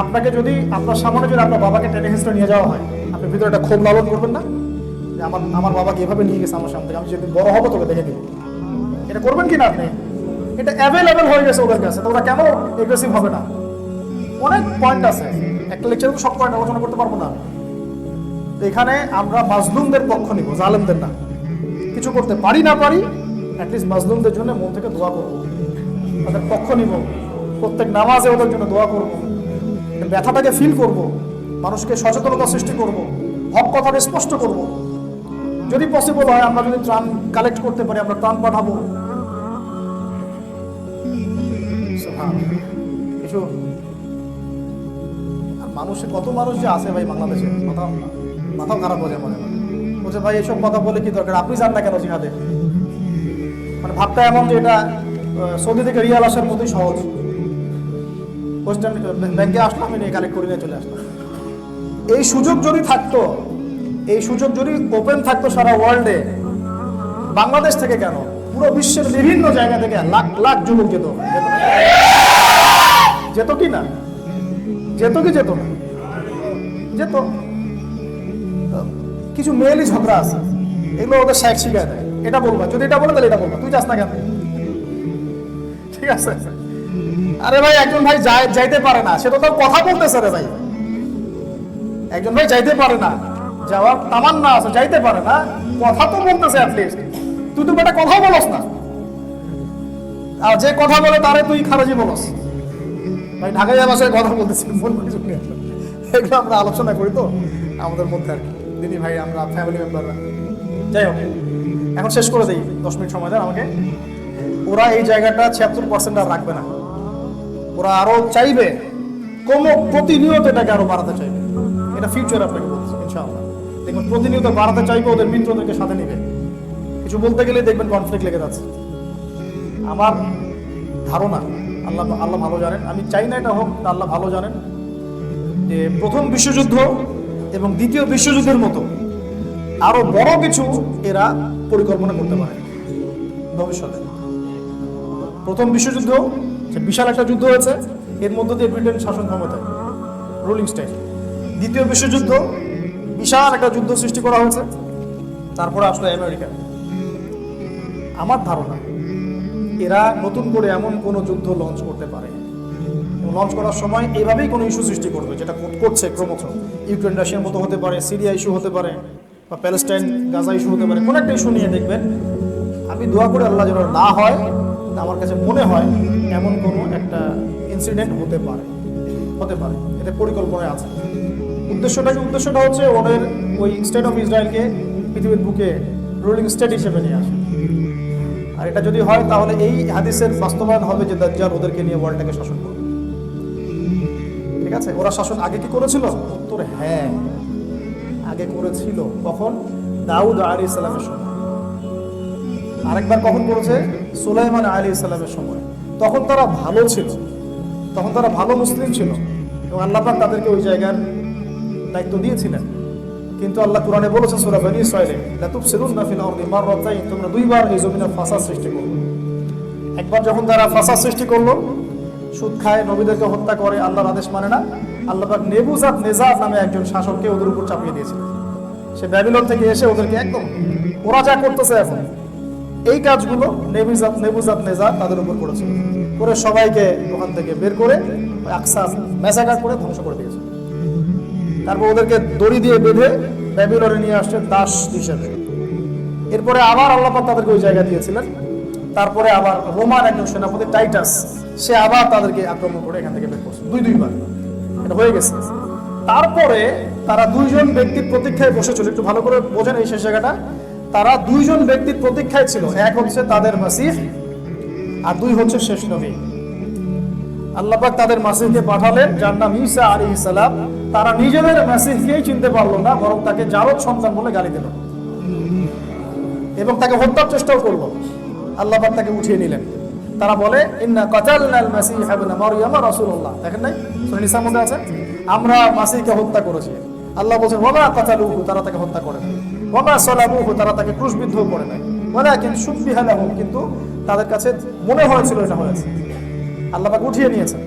S1: আপনাকে যদি আপনার সামনে যদি আপনার বাবাকে টেনে হেসড়ে নিয়ে যাওয়া হয়, আপনি ভিতরে একটা ক্ষোভ লালন করবেন না যে আমার বাবাকে এভাবে নিয়ে গেছে আমার সামনে থেকে, আমি যেদিন বড় হবো তোকে দেখে দিব। এটা করবেন কি না আপনি? এটা অ্যাভেলেবেল হয়ে গেছে ওদের কাছে, তো ওরা কেন এগ্রেসিভ হবে না? অনেক পয়েন্ট আছে, একটা লেকচারে তো সব পয়েন্ট আলোচনা করতে পারবো না। এখানে আমরা মাজলুমদের পক্ষ নিব, জালেমদের না। কিছু করতে পারি না পারি, অ্যাটলিস্ট মাজলুমদের জন্য মন থেকে দোয়া করবো, তাদের পক্ষ নিব, প্রত্যেক নামাজে ওদের জন্য দোয়া করবো, ব্যথাটাকে ফিল করব, মানুষকে সচেতনতা সৃষ্টি করব, হক কথাটা স্পষ্ট করব। যদি পসিবল হয়, আমরা যদি ত্রাণ কালেক্ট করতে পারি, আমরা ত্রাণ পাঠাবো। কিছু মানুষের কত মানুষ যে আছে ভাই বাংলাদেশে, মাথাও খারাপ হয়ে যায় মনে হয়। বলছে ভাই এসব কথা বলে কি দরকার, আপনি যান না কেন জিহাদে? মানে ভাবটা এমন যে এটা সৌদি থেকে রিয়াল আসার মতোই সহজ। ওয়েস্টার্ন ব্যাংকে আসলাম, আমি নিয়ে কালেক্ট করে নিয়ে চলে আসলাম। এই সুযোগ যদি থাকতো, এই সুযোগ যদি ওপেন থাকতো সারা ওয়ার্ল্ডে, বাংলাদেশ থেকে কেন পুরো বিশ্বের বিভিন্ন জায়গা থেকে লাখ লাখ যুবক যেত কি না? যেত কি যেত না? যেত। কিছু মেয়েলি ঝগড়া আছে, এগুলো ওদের শেখ শিখায় দেয়। এটা বলবা, যদি এটা বলে তাহলে এটা বলবা, তুই যাস না কেন? ঠিক আছে। আরে ভাই, একজন ভাই যাইতে পারে না, সে তো তার কথা বলতেছে। রে ভাই, একজন ভাই যাইতে পারে না, যাওয়ার তামান্না আছে, যাইতে পারে না, কথা তো বলতেছে অ্যাটলিস্ট। তুই তো একটা কথা বলস না, আর যে কথা বলে তারে তুই খারাজি বলস। ভাই ঢাকায় ভাষায় কথা বলতেছি, এগুলো আমরা আলোচনা করি তো আমাদের মধ্যে আর কি, দিদি ভাই আমরা ফ্যামিলি মেম্বাররা। যাই হোক, এখন শেষ করে দিই, 10 মিনিট সময় দেন আমাকে। ওরা এই জায়গাটা 76% আর রাখবে না, ওরা আরো চাইবে, প্রতিনিয়ত এটাকে আরো বাড়াতে চাইবে। এটা ফিউচার আপনাকে বলছি, ইনশাআল্লাহ দেখবেন প্রতিনিয়ত বাড়াতে চাইবে, ওদের মিত্রদেরকে সাথে নিবে। কিছু বলতে গেলে দেখবেন কনফ্লিক্ট লেগে যাচ্ছে। আমার ধারণা, আল্লাহ আল্লাহ ভালো জানেন, আমি চাই না এটা হোক, আল্লাহ ভালো জানেন, যে প্রথম বিশ্বযুদ্ধ এবং দ্বিতীয় বিশ্বযুদ্ধের মতো আরো বড় কিছু এরা পরিকল্পনা করতে পারে ভবিষ্যতে। প্রথম বিশ্বযুদ্ধ যে বিশাল একটা যুদ্ধ হয়েছে, এর মধ্য দিয়ে ব্রিটেন শাসন ক্ষমতায়, রুলিং স্টেট। দ্বিতীয় বিশ্বযুদ্ধ বিশাল একটা যুদ্ধ সৃষ্টি করা হয়েছে, তারপরে আসলো আমেরিকা। আমার ধারণা এরা নতুন করে এমন কোনো যুদ্ধ লঞ্চ করতে পারে, লঞ্চ করার সময় এইভাবেই কোনো ইস্যু সৃষ্টি করবে, যেটা করছে ক্রমশ। ইউক্রেন রাশিয়ার মতো হতে পারে, সিরিয়া ইস্যু হতে পারে, বা প্যালেস্টাইন গাজা ইস্যু হতে পারে, কোনো একটা ইস্যু নিয়ে দেখবেন। আমি দোয়া করে আল্লাহ যেন না হয়, আমার কাছে মনে হয় এমন কোনো একটা ইনসিডেন্ট হতে পারে, এতে পরিকল্পনায় আছে। উদ্দেশ্যটা হচ্ছে ওদের ওই স্টেট অফ ইসরায়েলকে পৃথিবীর বুকে রুলিং স্টেট হিসেবে নিয়ে আসে। আর এটা যদি হয় তাহলে এই হাদিসের বাস্তবায়ন হবে যে দাজ্জাল ওদেরকে নিয়ে ওয়ার্ল্ডটাকে শাসন করবে। ঠিক আছে, ওরা শাসন আগে কি করেছিল? উত্তর হ্যাঁ, আগে করেছিল। কখন? দাউদ আলাইহিস সালামের সময়। আরেকবার কখন করেছে? সুলাইমান আলাইহিস সালামের সময়। তখন তারা ভালো ছিল, তখন তারা ভালো মুসলিম ছিল, এবং আল্লাহ পাক তাদেরকে ওই জায়গার দায়িত্ব দিয়েছিলেন। কিন্তু আল্লাহ কোরআনে বলেছেন সূরা বনী ইসরাঈলে, লা তুফসিদুনা ফিল আরদি মাররাতাইন, তোমরা দুইবার এই জমিনে ফাসাদ সৃষ্টি করবে। একবার যখন তারা ফাসাদ সৃষ্টি করলো, সুদ খায়, নবীদেরকে হত্যা করে, আল্লাহর আদেশ মানে না, আল্লাহ পাক নেবুজাত নেজার নামে একজন শাসককে ওদের উপর চাপিয়ে দিয়েছিলেন। সে ব্যাবিলন থেকে এসে ওদেরকে একদম, ওরা যা করতেছে এখন এই কাজগুলো নেবুজাত নেজার তাদের উপর করেছিল, করে সবাইকে ওখান থেকে বের করে আকসা ম্যাসাকার করে ধ্বংস করে দিয়েছে। তারপর ওদেরকে দড়ি দিয়ে বেঁধে ব্যাবিলনে নিয়ে আসছে দাস হিসেবে। এরপরে আবার আল্লাহ পাক তাদেরকে ওই জায়গা দিয়েছিলেন। তারপরে আবার রোমান একজন সেনাপতি টাইটাস, সে আবার তাদেরকে আক্রমণ করে এখান থেকে বের করছে দুইবার। এটা হয়ে গেছে। তারপরে তারা দুইজন ব্যক্তির প্রতীক্ষায় বসেছিল, একটু ভালো করে বোঝেন এই শেষ জায়গাটা। তারা দুইজন ব্যক্তির প্রতীক্ষায় ছিল, এক হচ্ছে তাদের মাসিহ, আর দুই হচ্ছে শেষ নবী। আল্লাহ পাক তাদের মাসিহকে পাঠালেন, যার নাম ঈসা আলাইহিস সালাম। তারা নিজেদের মাসিহকেই চিনতে পারলো না, বরং তাকে জারদ সন্তান বলে গালি দিল এবং তাকে হত্যার চেষ্টাও করলো। আল্লাহ পাক তাকে উঠিয়ে নিলেন। তারা বলে, ইন্না কাতালনাল মাসিহ ইবনে মারইয়াম রাসূলুল্লাহ। দেখেন নাই সূরা নিসার মধ্যে আছে, আমরা মাসিহকে হত্যা করেছি। আল্লাহ বলেন, ওয়া মা কাতালুহু, তারা তাকে হত্যা করে নাই। ওয়া মা সালাবুহু, তারা তাকে ক্রুশবিদ্ধ করে নাই। ওয়ালাকিন শুববিহা লাহুম, কিন্তু তাদের কাছে মনে হয়েছিল এটা হয়েছে। আল্লাহ পাক উঠিয়ে নিয়েছেন।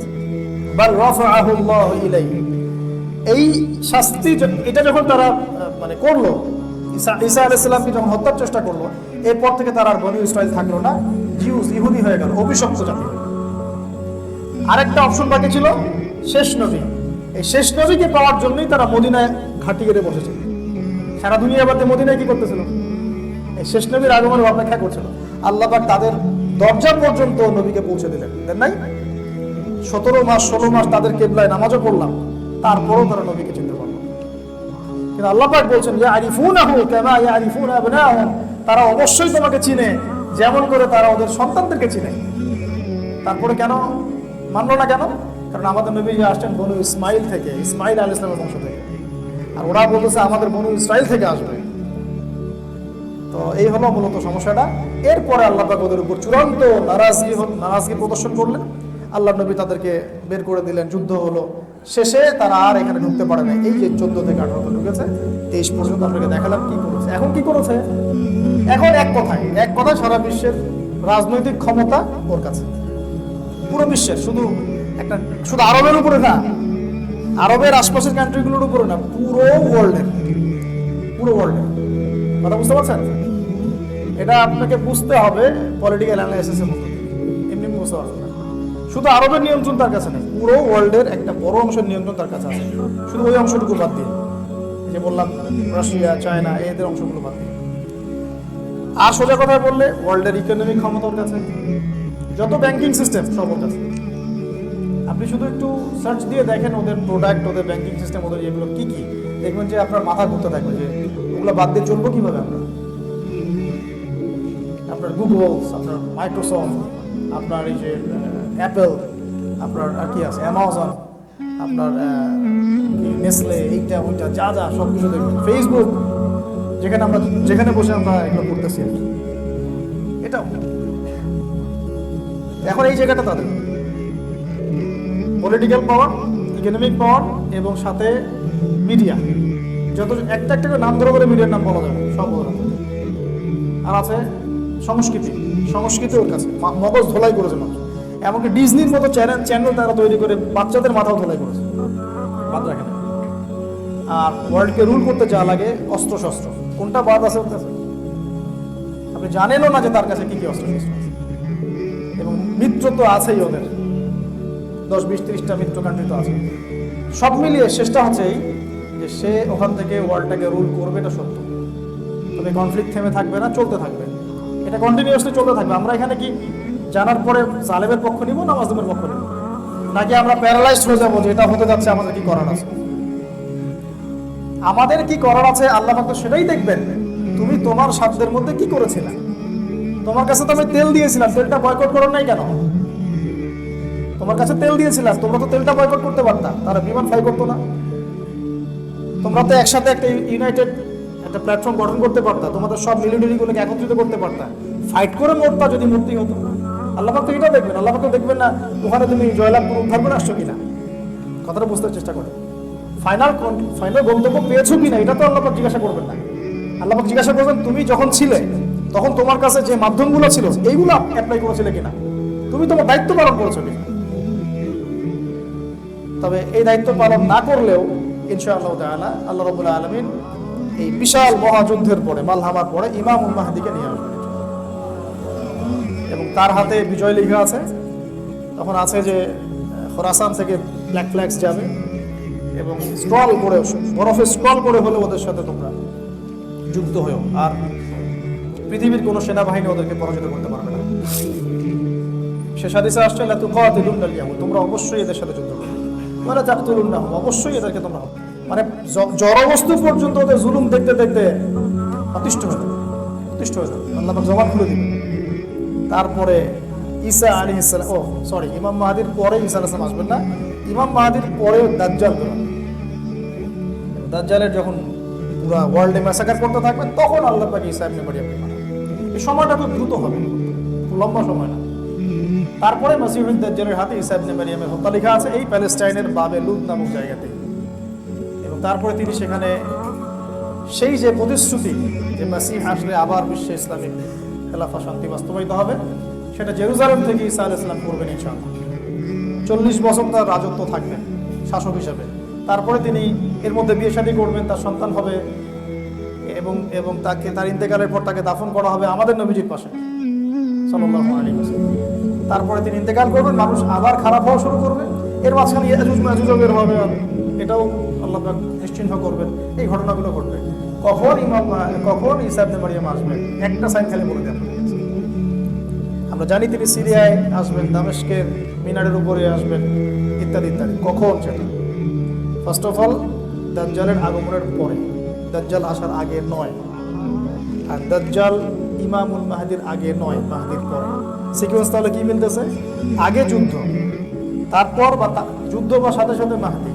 S1: বাল রাফাআহু আল্লাহু ইলাইহি। এই শাস্তি এটা যখন তারা মানে করলো, ঈসা আলাইহিস সালামকে যখন হত্যার চেষ্টা করলো, এরপর থেকে তারা আর বনী ইসরাইল থাকলো না, জিউস ইহুদি হয়ে গেল, অভিশপ্ত জাতি। আরেকটা অপশন বাকি ছিল শেষ নবী। এই শেষ নবীকে পাওয়ার জন্যই তারা মদিনায় ঘাঁটি গেড়ে বসেছিল। সারা দুনিয়া বাদে মদিনায় কি করতেছিল? এই শেষ নবীর আগমনের অপেক্ষা করছিল। আল্লাহ পাক তাদের দরজা পর্যন্ত নবীকে পৌঁছে দিলেন, দেন নাই? 17 মাস 16 মাস তাদের কিবলায় নামাজও পড়লাম, তারপরও তারা নবীকে চিনতে পারল। কিন্তু আল্লাহ পাক বলছেন, ইয়ারিফুনাহু কামা ইয়ারিফুনা আবনাহুম, তারা অবশ্যই তোমাকে চিনে যেমন করে তারা ওদের সন্তানদেরকে চিনে। তারপরে কেন মানলো না? কেন? কারণ আমাদের নবী আসছেন বনু ইসমাইল থেকে, ইসমাইল আলাইহিস সালামের বংশ থেকে, আর ওরা বলতেছে আমাদের বনু ইসরাইল থেকে আসবে। তো এই হলো মূলত সমস্যাটা। এরপরে আল্লাহ পাক ওদের উপর চূড়ান্ত নারাজগি প্রদর্শন করলেন। আল্লাহ নবী তাদেরকে বের করে দিলেন, যুদ্ধ হলো। শেষে তারা আর এখানে ঢুকতে পারে না। এই যে 14 থেকে 18 ঢুকেছে, 23 পর্যন্ত আপনাকে দেখালাম কি করেছে। এখন কি করেছে? এখন এক কথায় সারা বিশ্বের রাজনৈতিক ক্ষমতা ওর কাছে, পুরো বিশ্বের, শুধু আরবের উপরে না, আরবের আশপাশের কান্ট্রিগুলোর উপরে না, পুরো ওয়ার্ল্ডের কথা বুঝতে পারছেন? এটা আপনাকে বুঝতে হবে পলিটিক্যাল অ্যানালাইসিসের মধ্যে, এমনি বুঝতে পারছেন না। শুধু আরবের নিয়ন্ত্রণ তার কাছে নেই, পুরো ওয়ার্ল্ডের একটা বড় অংশের নিয়ন্ত্রণ তার কাছে আছে। শুধু ওই অংশটুকু বাদ দিয়ে, যে বললাম রাশিয়া, চায়না, এদের অংশগুলো বাদ দিয়ে। আর সোজা কথায় বললে ওয়ার্ল্ডের ইকোনমিক ক্ষমতা ওর কাছে, যত ব্যাংকিং সিস্টেম সব ওর কাছে। আপনি শুধু একটু সার্চ দিয়ে দেখেন ওদের প্রোডাক্ট, ওদের ব্যাংকিং সিস্টেম, ওদের এগুলো কি কি, দেখবেন যে আপনার মাথা ঘুরতে থাকবে যে ওগুলো বাদ দিয়ে চলবো কিভাবে আমরা। আপনার গুগল, আপনার মাইক্রোসফট, আপনার এই যে অ্যাপেল, আপনার আর কি আছে, অ্যামাজন, আপনার নেসলে, এইটা ওইটা যা যা সব কিছু দেখবেন, ফেসবুক, যেখানে বসে আমরা এগুলো করতেছি আর কি। এটা এখন এই জায়গাটা তাদের পলিটিক্যাল পাওয়ার, ইকোনমিক পাওয়ার এবং সাথে মিডিয়া, যত একটা একটা করে নাম ধরে করে মিডিয়ার নাম বলা যাবে সব বলা যাবে। আর আছে সংস্কৃতি, সংস্কৃতি ওর কাছে মগজ ধোলাই করেছে মানুষ, এমনকি ডিজনির মতো চ্যানেল তারা তৈরি করে বাচ্চাদের মাথাও ধোলাই করেছে, বাদ রাখে না। আর ওয়ার্ল্ডকে রুল করতে যা লাগে অস্ত্র শস্ত্র, কোনটা বাদ আছে ওর কাছে? আপনি জানেনও না যে তার কাছে কি কি অস্ত্র শস্ত্র আছে। এবং মিত্র তো আছেই ওদের, 10-20-30টা মিত্র কান্ট্রি তো আছে। সব মিলিয়ে শেষটা হচ্ছে এই যে সে ওখান থেকে ওয়ার্ল্ডটাকে রুল করবে, এটা সত্য। তবে কনফ্লিক্ট থেমে থাকবে না, চলতে থাকবে, এটা কন্টিনিউয়াসলি চলতে থাকবে। আমরা এখানে কি জানার পরে জালেমের পক্ষ নিব না মাজলুমের পক্ষ নিব, নাকি আমরা প্যারালাইজড হয়ে যাবো যে এটা হতে যাচ্ছে, আমাদের কি করার আছে? আমাদের কি করার আছে আল্লাহ পাক তো সেটাই দেখবেন। তুমি তোমার সাধ্যের মধ্যে কি করেছিলে? তোমার কাছে তো আমি তেল দিয়েছিলাম, তেলটা বয়কট করো নাই কেন? তোমার কাছে তেল দিয়েছিলাম, তোমরা তো তেলটা বয়কট করতে পারতা, তারা বিমান ফ্লাই করতো না। তোমরা তো একসাথে একটা ইউনাইটেড একটা প্ল্যাটফর্ম গঠন করতে পারতা, তোমাদের সব মিলিটারিগুলোকে একত্রিত করতে পারতা, ফাইট করে মরতা যদি মূর্তি হতো। আল্লাহ পাক তো এটাও দেখবেন, আল্লাহ পাক তো দেখবেন না ওখানে তুমি জয়লাভ করে উদ্ধার করে আসছো কিনা। কথাটা বুঝতে চেষ্টা করো। ফাইনাল গন্তব্য পেয়েছো কিনা এটা তো আল্লাহ পাক জিজ্ঞাসা করবেন না। আল্লাহ পাক জিজ্ঞাসা করবেন তুমি যখন ছিলে তখন তোমার কাছে যে মাধ্যমগুলো ছিল এইগুলো অ্যাপ্লাই করেছিলে কিনা, তুমি তোমার দায়িত্ব পালন করেছো কিনা। তবে এই দায়িত্ব পালন না করলেও ইনশাআল্লাহ তাআলা আল্লাহ রাব্বুল আলামিন এই বিশাল মহাযুদ্ধের পরে, মালহামার পরে ইমামুল মাহদিকে নিয়ে আসবেন এবং তার হাতে বিজয় লেখা আছে। তখন আছে যে খোরাসান থেকে ব্ল্যাক ফ্ল্যাগস যাবে এবং স্টল করে, বরফে স্টল করে হলে ওদের সাথে তোমরা যুক্ত হয়েও, আর পৃথিবীর কোনো সেনাবাহিনী ওদেরকে পরাজিত করতে পারবে না। শেষ হাদিসে আসছে লা তুকাতিলুনাল ইয়াহুদ, তোমরা অবশ্যই এদের সাথে যুদ্ধ করবে, ওয়ালা তাকতুলুনহুম, অবশ্যই এদেরকে তোমরা, মানে জড়বস্তু পর্যন্ত ওদের জুলুম দেখতে দেখতে অতিষ্ঠ হয়ে যাবে, অতিষ্ঠ হয়ে যাবে। আল্লাহ পাক জবাব খুলে দিবেন। তারপরে ঈসা আলাইহিস সালাম, ইমাম মাহদির পরে ঈসা আলাইহিস সালাম আসবেন না, ইমাম মাহদির পরেও দাজ্জাল বেরোবে। দাজ্জালের যখন পুরো ওয়ার্ল্ডে ম্যাসাকার করতে থাকবেন তখন আল্লাহ পাক ঈসা ইবনে মারইয়ামকে পাঠাবেন। এই সময়টা খুব দ্রুত হবে, লম্বা সময় না। তারপরে মসিহুদ দাজ্জালের হাতে ঈসা ইবনে মারইয়ামের হত্যা লেখা আছে এই প্যালেস্টাইনের বাবে লুদ নামক জায়গাতে। এবং তারপরে তিনি সেখানে সেই যে প্রতিশ্রুতি যে মাসিহ আসলে আবার বিশ্বে ইসলামিক খেলাফা শান্তি বাস্তবায়িত হবে, সেটা জেরুজালেম থেকে ঈসা আলাইহিস সালাম করবেন ইনশাআল্লাহ। 40 বছর তার রাজত্ব থাকবে শাসক হিসেবে। তারপরে তিনি এর মধ্যে বিয়ে শাদী করবেন, তার সন্তান হবে এবং তাকে তার ইন্তেকালের পর তাকে দাফন করা হবে আমাদের নবীজির পাশে সাল্লাল্লাহু আলাইহি ওয়াসাল্লাম। তারপরে তিনি ইন্তেকাল করবেন, মানুষ আবার খারাপ হওয়া শুরু করবে, এর মাঝখানে ইয়াজুজ মাজুজও বের হবে, এটাও আল্লাহ পাক নিশ্চিহ্ন করবেন। এই ঘটনাগুলো ঘটবে। কখন ঈসা ইবনে মারইয়াম আসবেন একটা সাইন খালি বলে দেন। আমরা জানি তিনি সিরিয়ায় আসবেন, দামেস্কের মিনারের উপরে আসবেন, ইত্যাদি ইত্যাদি। কখন সেটা? ফার্স্ট অফ অল দাজ্জালের আগমনের পরে, দাজ্জাল আসার আগে নয়, আর দাজ্জাল ইমামুল মাহদির আগে নয়, মাহদির পরে। সিকোয়েন্স তাহলে কি মিলতেছে? আগে যুদ্ধ, তারপর যুদ্ধ বা সাথে সাথে মাহদি,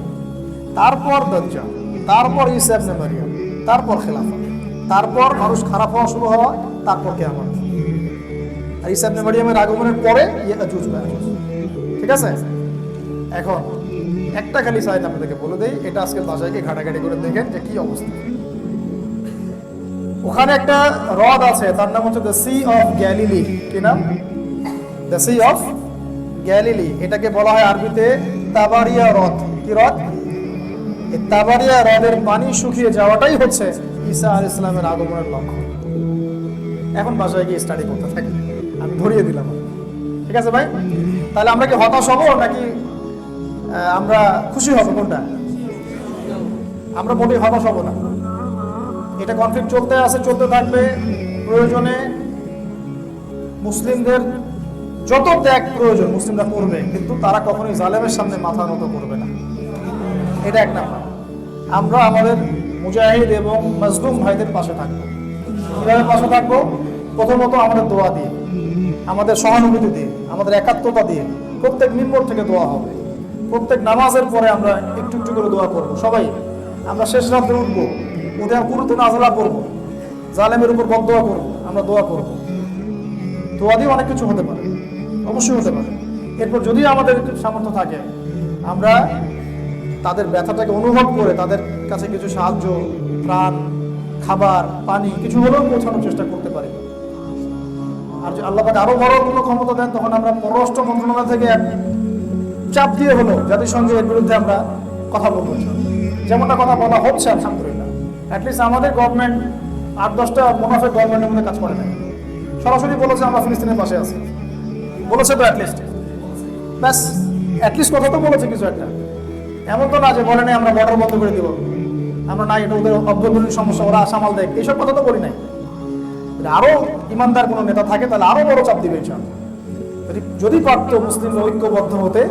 S1: তারপর দাজ্জাল, তারপর ঈসা ইবনে মারইয়াম, তারপর খেলাফা, তারপর মানুষ খারাপ হওয়া শুরু হওয়া, তারপর কিয়ামত। আর ঈসা ইবনে মারইয়ামের আগমনের পরে ইয়াজুজ মাজুজ। ঠিক আছে? এখন একটা খালি সাইড আপনাদেরকে বলে দেই, এটা আজকের বাসায় গিয়ে ঘাটাঘাটি করে দেখেন যে কি অবস্থা। ওখানে একটা হ্রদ আছে, তার নাম হচ্ছে দ্য সি অফ গ্যালিলি। কি নাম? The sea of Galilee. এটাকে বলা হয় আরবিতে তাবারিয়া হ্রদ। কি হ্রদ? এই তাবারিয়া হ্রদের পানি শুকিয়ে যাওয়াটাই হচ্ছে ঈসা আলাইহিস সালামের আগমনের লক্ষণ। এখন বাসায় গিয়ে স্টাডি করতে থাকি, আমি ধরিয়ে দিলাম। ঠিক আছে ভাই? তাহলে আমরা কি হতাশ হব নাকি আমরা খুশি হব? কোনটা? আমরা মোটেই হতাশ হব না। এটা কনফ্লিক্ট চলতে আছে, চলতে থাকবে। প্রয়োজনে মুসলিমদের যত ত্যাগ প্রয়োজন মুসলিমরা করবে, কিন্তু তারা কখনোই জালেমের সামনে মাথা নত করবে না। এটা এক নাম্বার। আমরা আমাদের মুজাহিদ এবং মাজলুম ভাইদের পাশে থাকবো। কিভাবে পাশে থাকবো? প্রথমত আমাদের দোয়া দিয়ে, আমাদের সহানুভূতি দিয়ে, আমাদের একাত্মতা দিয়ে। প্রত্যেক মিম্বর থেকে দোয়া হবে, প্রত্যেক নামাজের পরে আমরা একটু একটু করে দোয়া করবো। সবাই আমরা শেষ রাত্রে উঠবো, ওদের পুরোতে নাজলা করবো, জালেমের উপর বদদোয়া করবো, আমরা দোয়া করবো। দোয়া দিয়ে অনেক কিছু হতে পারে, অবশ্যই হতে পারে। এরপর যদি আমাদের সামর্থ্য থাকে, আমরা তাদের ব্যথাটাকে অনুভব করে তাদের কাছে কিছু সাহায্য, ত্রাণ, খাবার, পানি কিছু হলেও পৌঁছানোর চেষ্টা করতে পারি। আর যদি আল্লাহ পাক আরো বড় কোনো ক্ষমতা দেন, তখন আমরা পররাষ্ট্র মন্ত্রণালয় থেকে এক চাপ দিয়ে হলো জাতিসংঘের এর বিরুদ্ধে আমরা কথা বলবো। যেমনটা কথা বলা হচ্ছে আলহামদুলিল্লাহ, অ্যাটলিস্ট আমাদের গভর্নমেন্ট 8-10টা মুনাফেক গভর্নমেন্টের মধ্যে কাজ করে না, সরাসরি বলেছে আমরা ফিলিস্তিনের পাশে আছি, বলেছে তো অ্যাটলিস্ট, ব্যাস অ্যাটলিস্ট কথা তো বলেছে কিছু একটা। এমন তো না যে বলে নাই আমরা বর্ডার বন্ধ করে দিব, আমরা না এটা ওদের অভ্যন্তরীণ সমস্যা, ওরা সামাল দেয়, এইসব কথা তো বলি নাই। আরো ইমানদার কোনো নেতা থাকে তাহলে আরো বড় চাপ দিবে ইনশাআল্লাহ। যদি পারতো মুসলিমরা ঐক্যবদ্ধ হতে,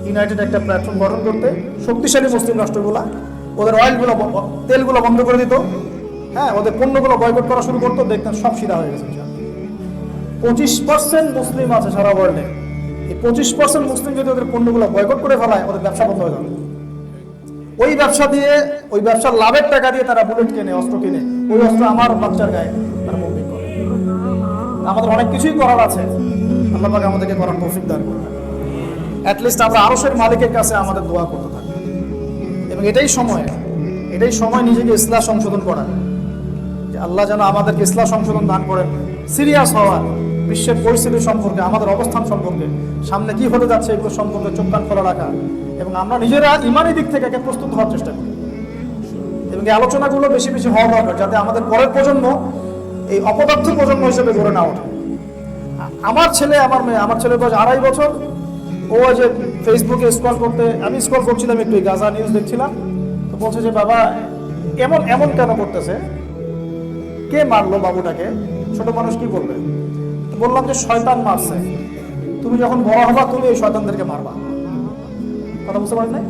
S1: ইউনাইটেড একটা প্ল্যাটফর্ম গঠন করতে, শক্তিশালী মুসলিম রাষ্ট্রগুলা ওদের অয়েলগুলো, তেলগুলো বন্ধ করে দিত, হ্যাঁ, ওদের পণ্যগুলো বয়কট করা শুরু করতো, দেখতেন সব সিধা হয়ে গেছে। 25% মুসলিম আছে সারা ওয়ার্ল্ডে, এই 25% মুসলিম যদি ওদের পণ্যগুলো বয়কট করে ফেলায়, ওদের ব্যবসা বন্ধ হয়ে যাবে। ওই ব্যবসা দিয়ে, ওই ব্যবসার লাভের টাকা দিয়ে তারা বুলেট কেনে, অস্ত্র কিনে, ওই অস্ত্র আমার বাচ্চার গায়ে তারা বন্দী করে। আমাদের অনেক কিছুই করার আছে, আল্লাহ পাক আমাদেরকে করার তৌফিক দান করবেন। অ্যাটলিস্ট আমরা আরশের মালিকের কাছে আমাদের দোয়া করতে থাকি, এবং এটাই সময় নিজেকে ইসলাহ সংশোধন করার, যে আল্লাহ যেন আমাদেরকে ইসলাহ সংশোধন দান করেন, সিরিয়াস হওয়ার, বিশ্বের পরিস্থিতি সম্পর্কে, আমাদের অবস্থান সম্পর্কে, সামনে কি হতে যাচ্ছে এগুলো সম্পর্কে চোখ কান খোলা রাখা, এবং আমরা নিজেরা ইমানি দিক থেকে একে প্রস্তুত হওয়ার চেষ্টা করি। এবং এই আলোচনাগুলো বেশি বেশি হওয়া দরকার, যাতে আমাদের পরের প্রজন্ম এই অপদার্থ প্রজন্ম হিসেবে গড়ে না ওঠে। আমার ছেলে, আমার মেয়ে, আমার ছেলের বয়স 2.5 বছর, ও যে ফেসবুকে স্ক্রল করতে, আমি স্ক্রল করছিলাম একটু, গাজা নিউজ দেখছিলাম, তো বলছে যে বাবা এমন এমন কেন করতেছে, কে মারলো বাবুটাকে, ছোট মানুষ কি করবে? বললাম যে শয়তান মারছে, তুমি যখন বড় হবা তুমি এই শয়তানদেরকে মারবা। কথা বুঝতে পারেন নাই?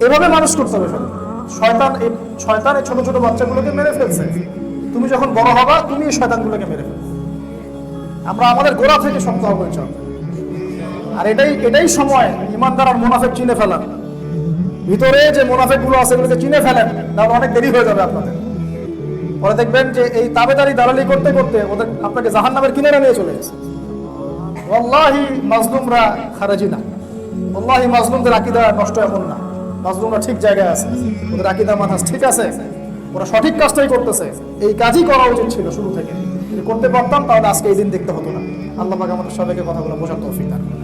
S1: এভাবে মানুষ করতে হবে। শয়তান এই ছোট ছোট বাচ্চাগুলোকে মেরে ফেলছে, তুমি যখন বড় হবা তুমি এই শয়তানগুলোকে মেরে ফেলবে। আমরা আমাদের গোড়া থেকে শক্ত হবো ইনশাআল্লাহ। আর এটাই সময় ইমানদার আর মুনাফিক চিনে ফেলার, ভিতরে যে মুনাফিকগুলো আছে এগুলোকে চিনে ফেলেন, তাহলে অনেক দেরি হয়ে যাবে আপনাদের। পরে দেখবেন যে এই তাবেদারি দালালি করতে করতে ওদের আপনাকে জাহান্নামের কিনারে নিয়ে চলে গেছে। ওয়াল্লাহি মাজলুমরা খারাজি না, ওয়াল্লাহি মাজলুমদের আকীদা নষ্ট এমন না, মাজলুমরা ঠিক জায়গায় আছে, ওদের আকীদা মানহাজ ঠিক আছে, ওরা সঠিক কাজটাই করতেছে। এই কাজই করা উচিত ছিল শুরু থেকে, যদি করতে পারতাম তাহলে আজকে এই দিন দেখতে হতো না। আল্লাহ পাক আমাদের সবাইকে কথাগুলো বোঝার তৌফিক দান করুন।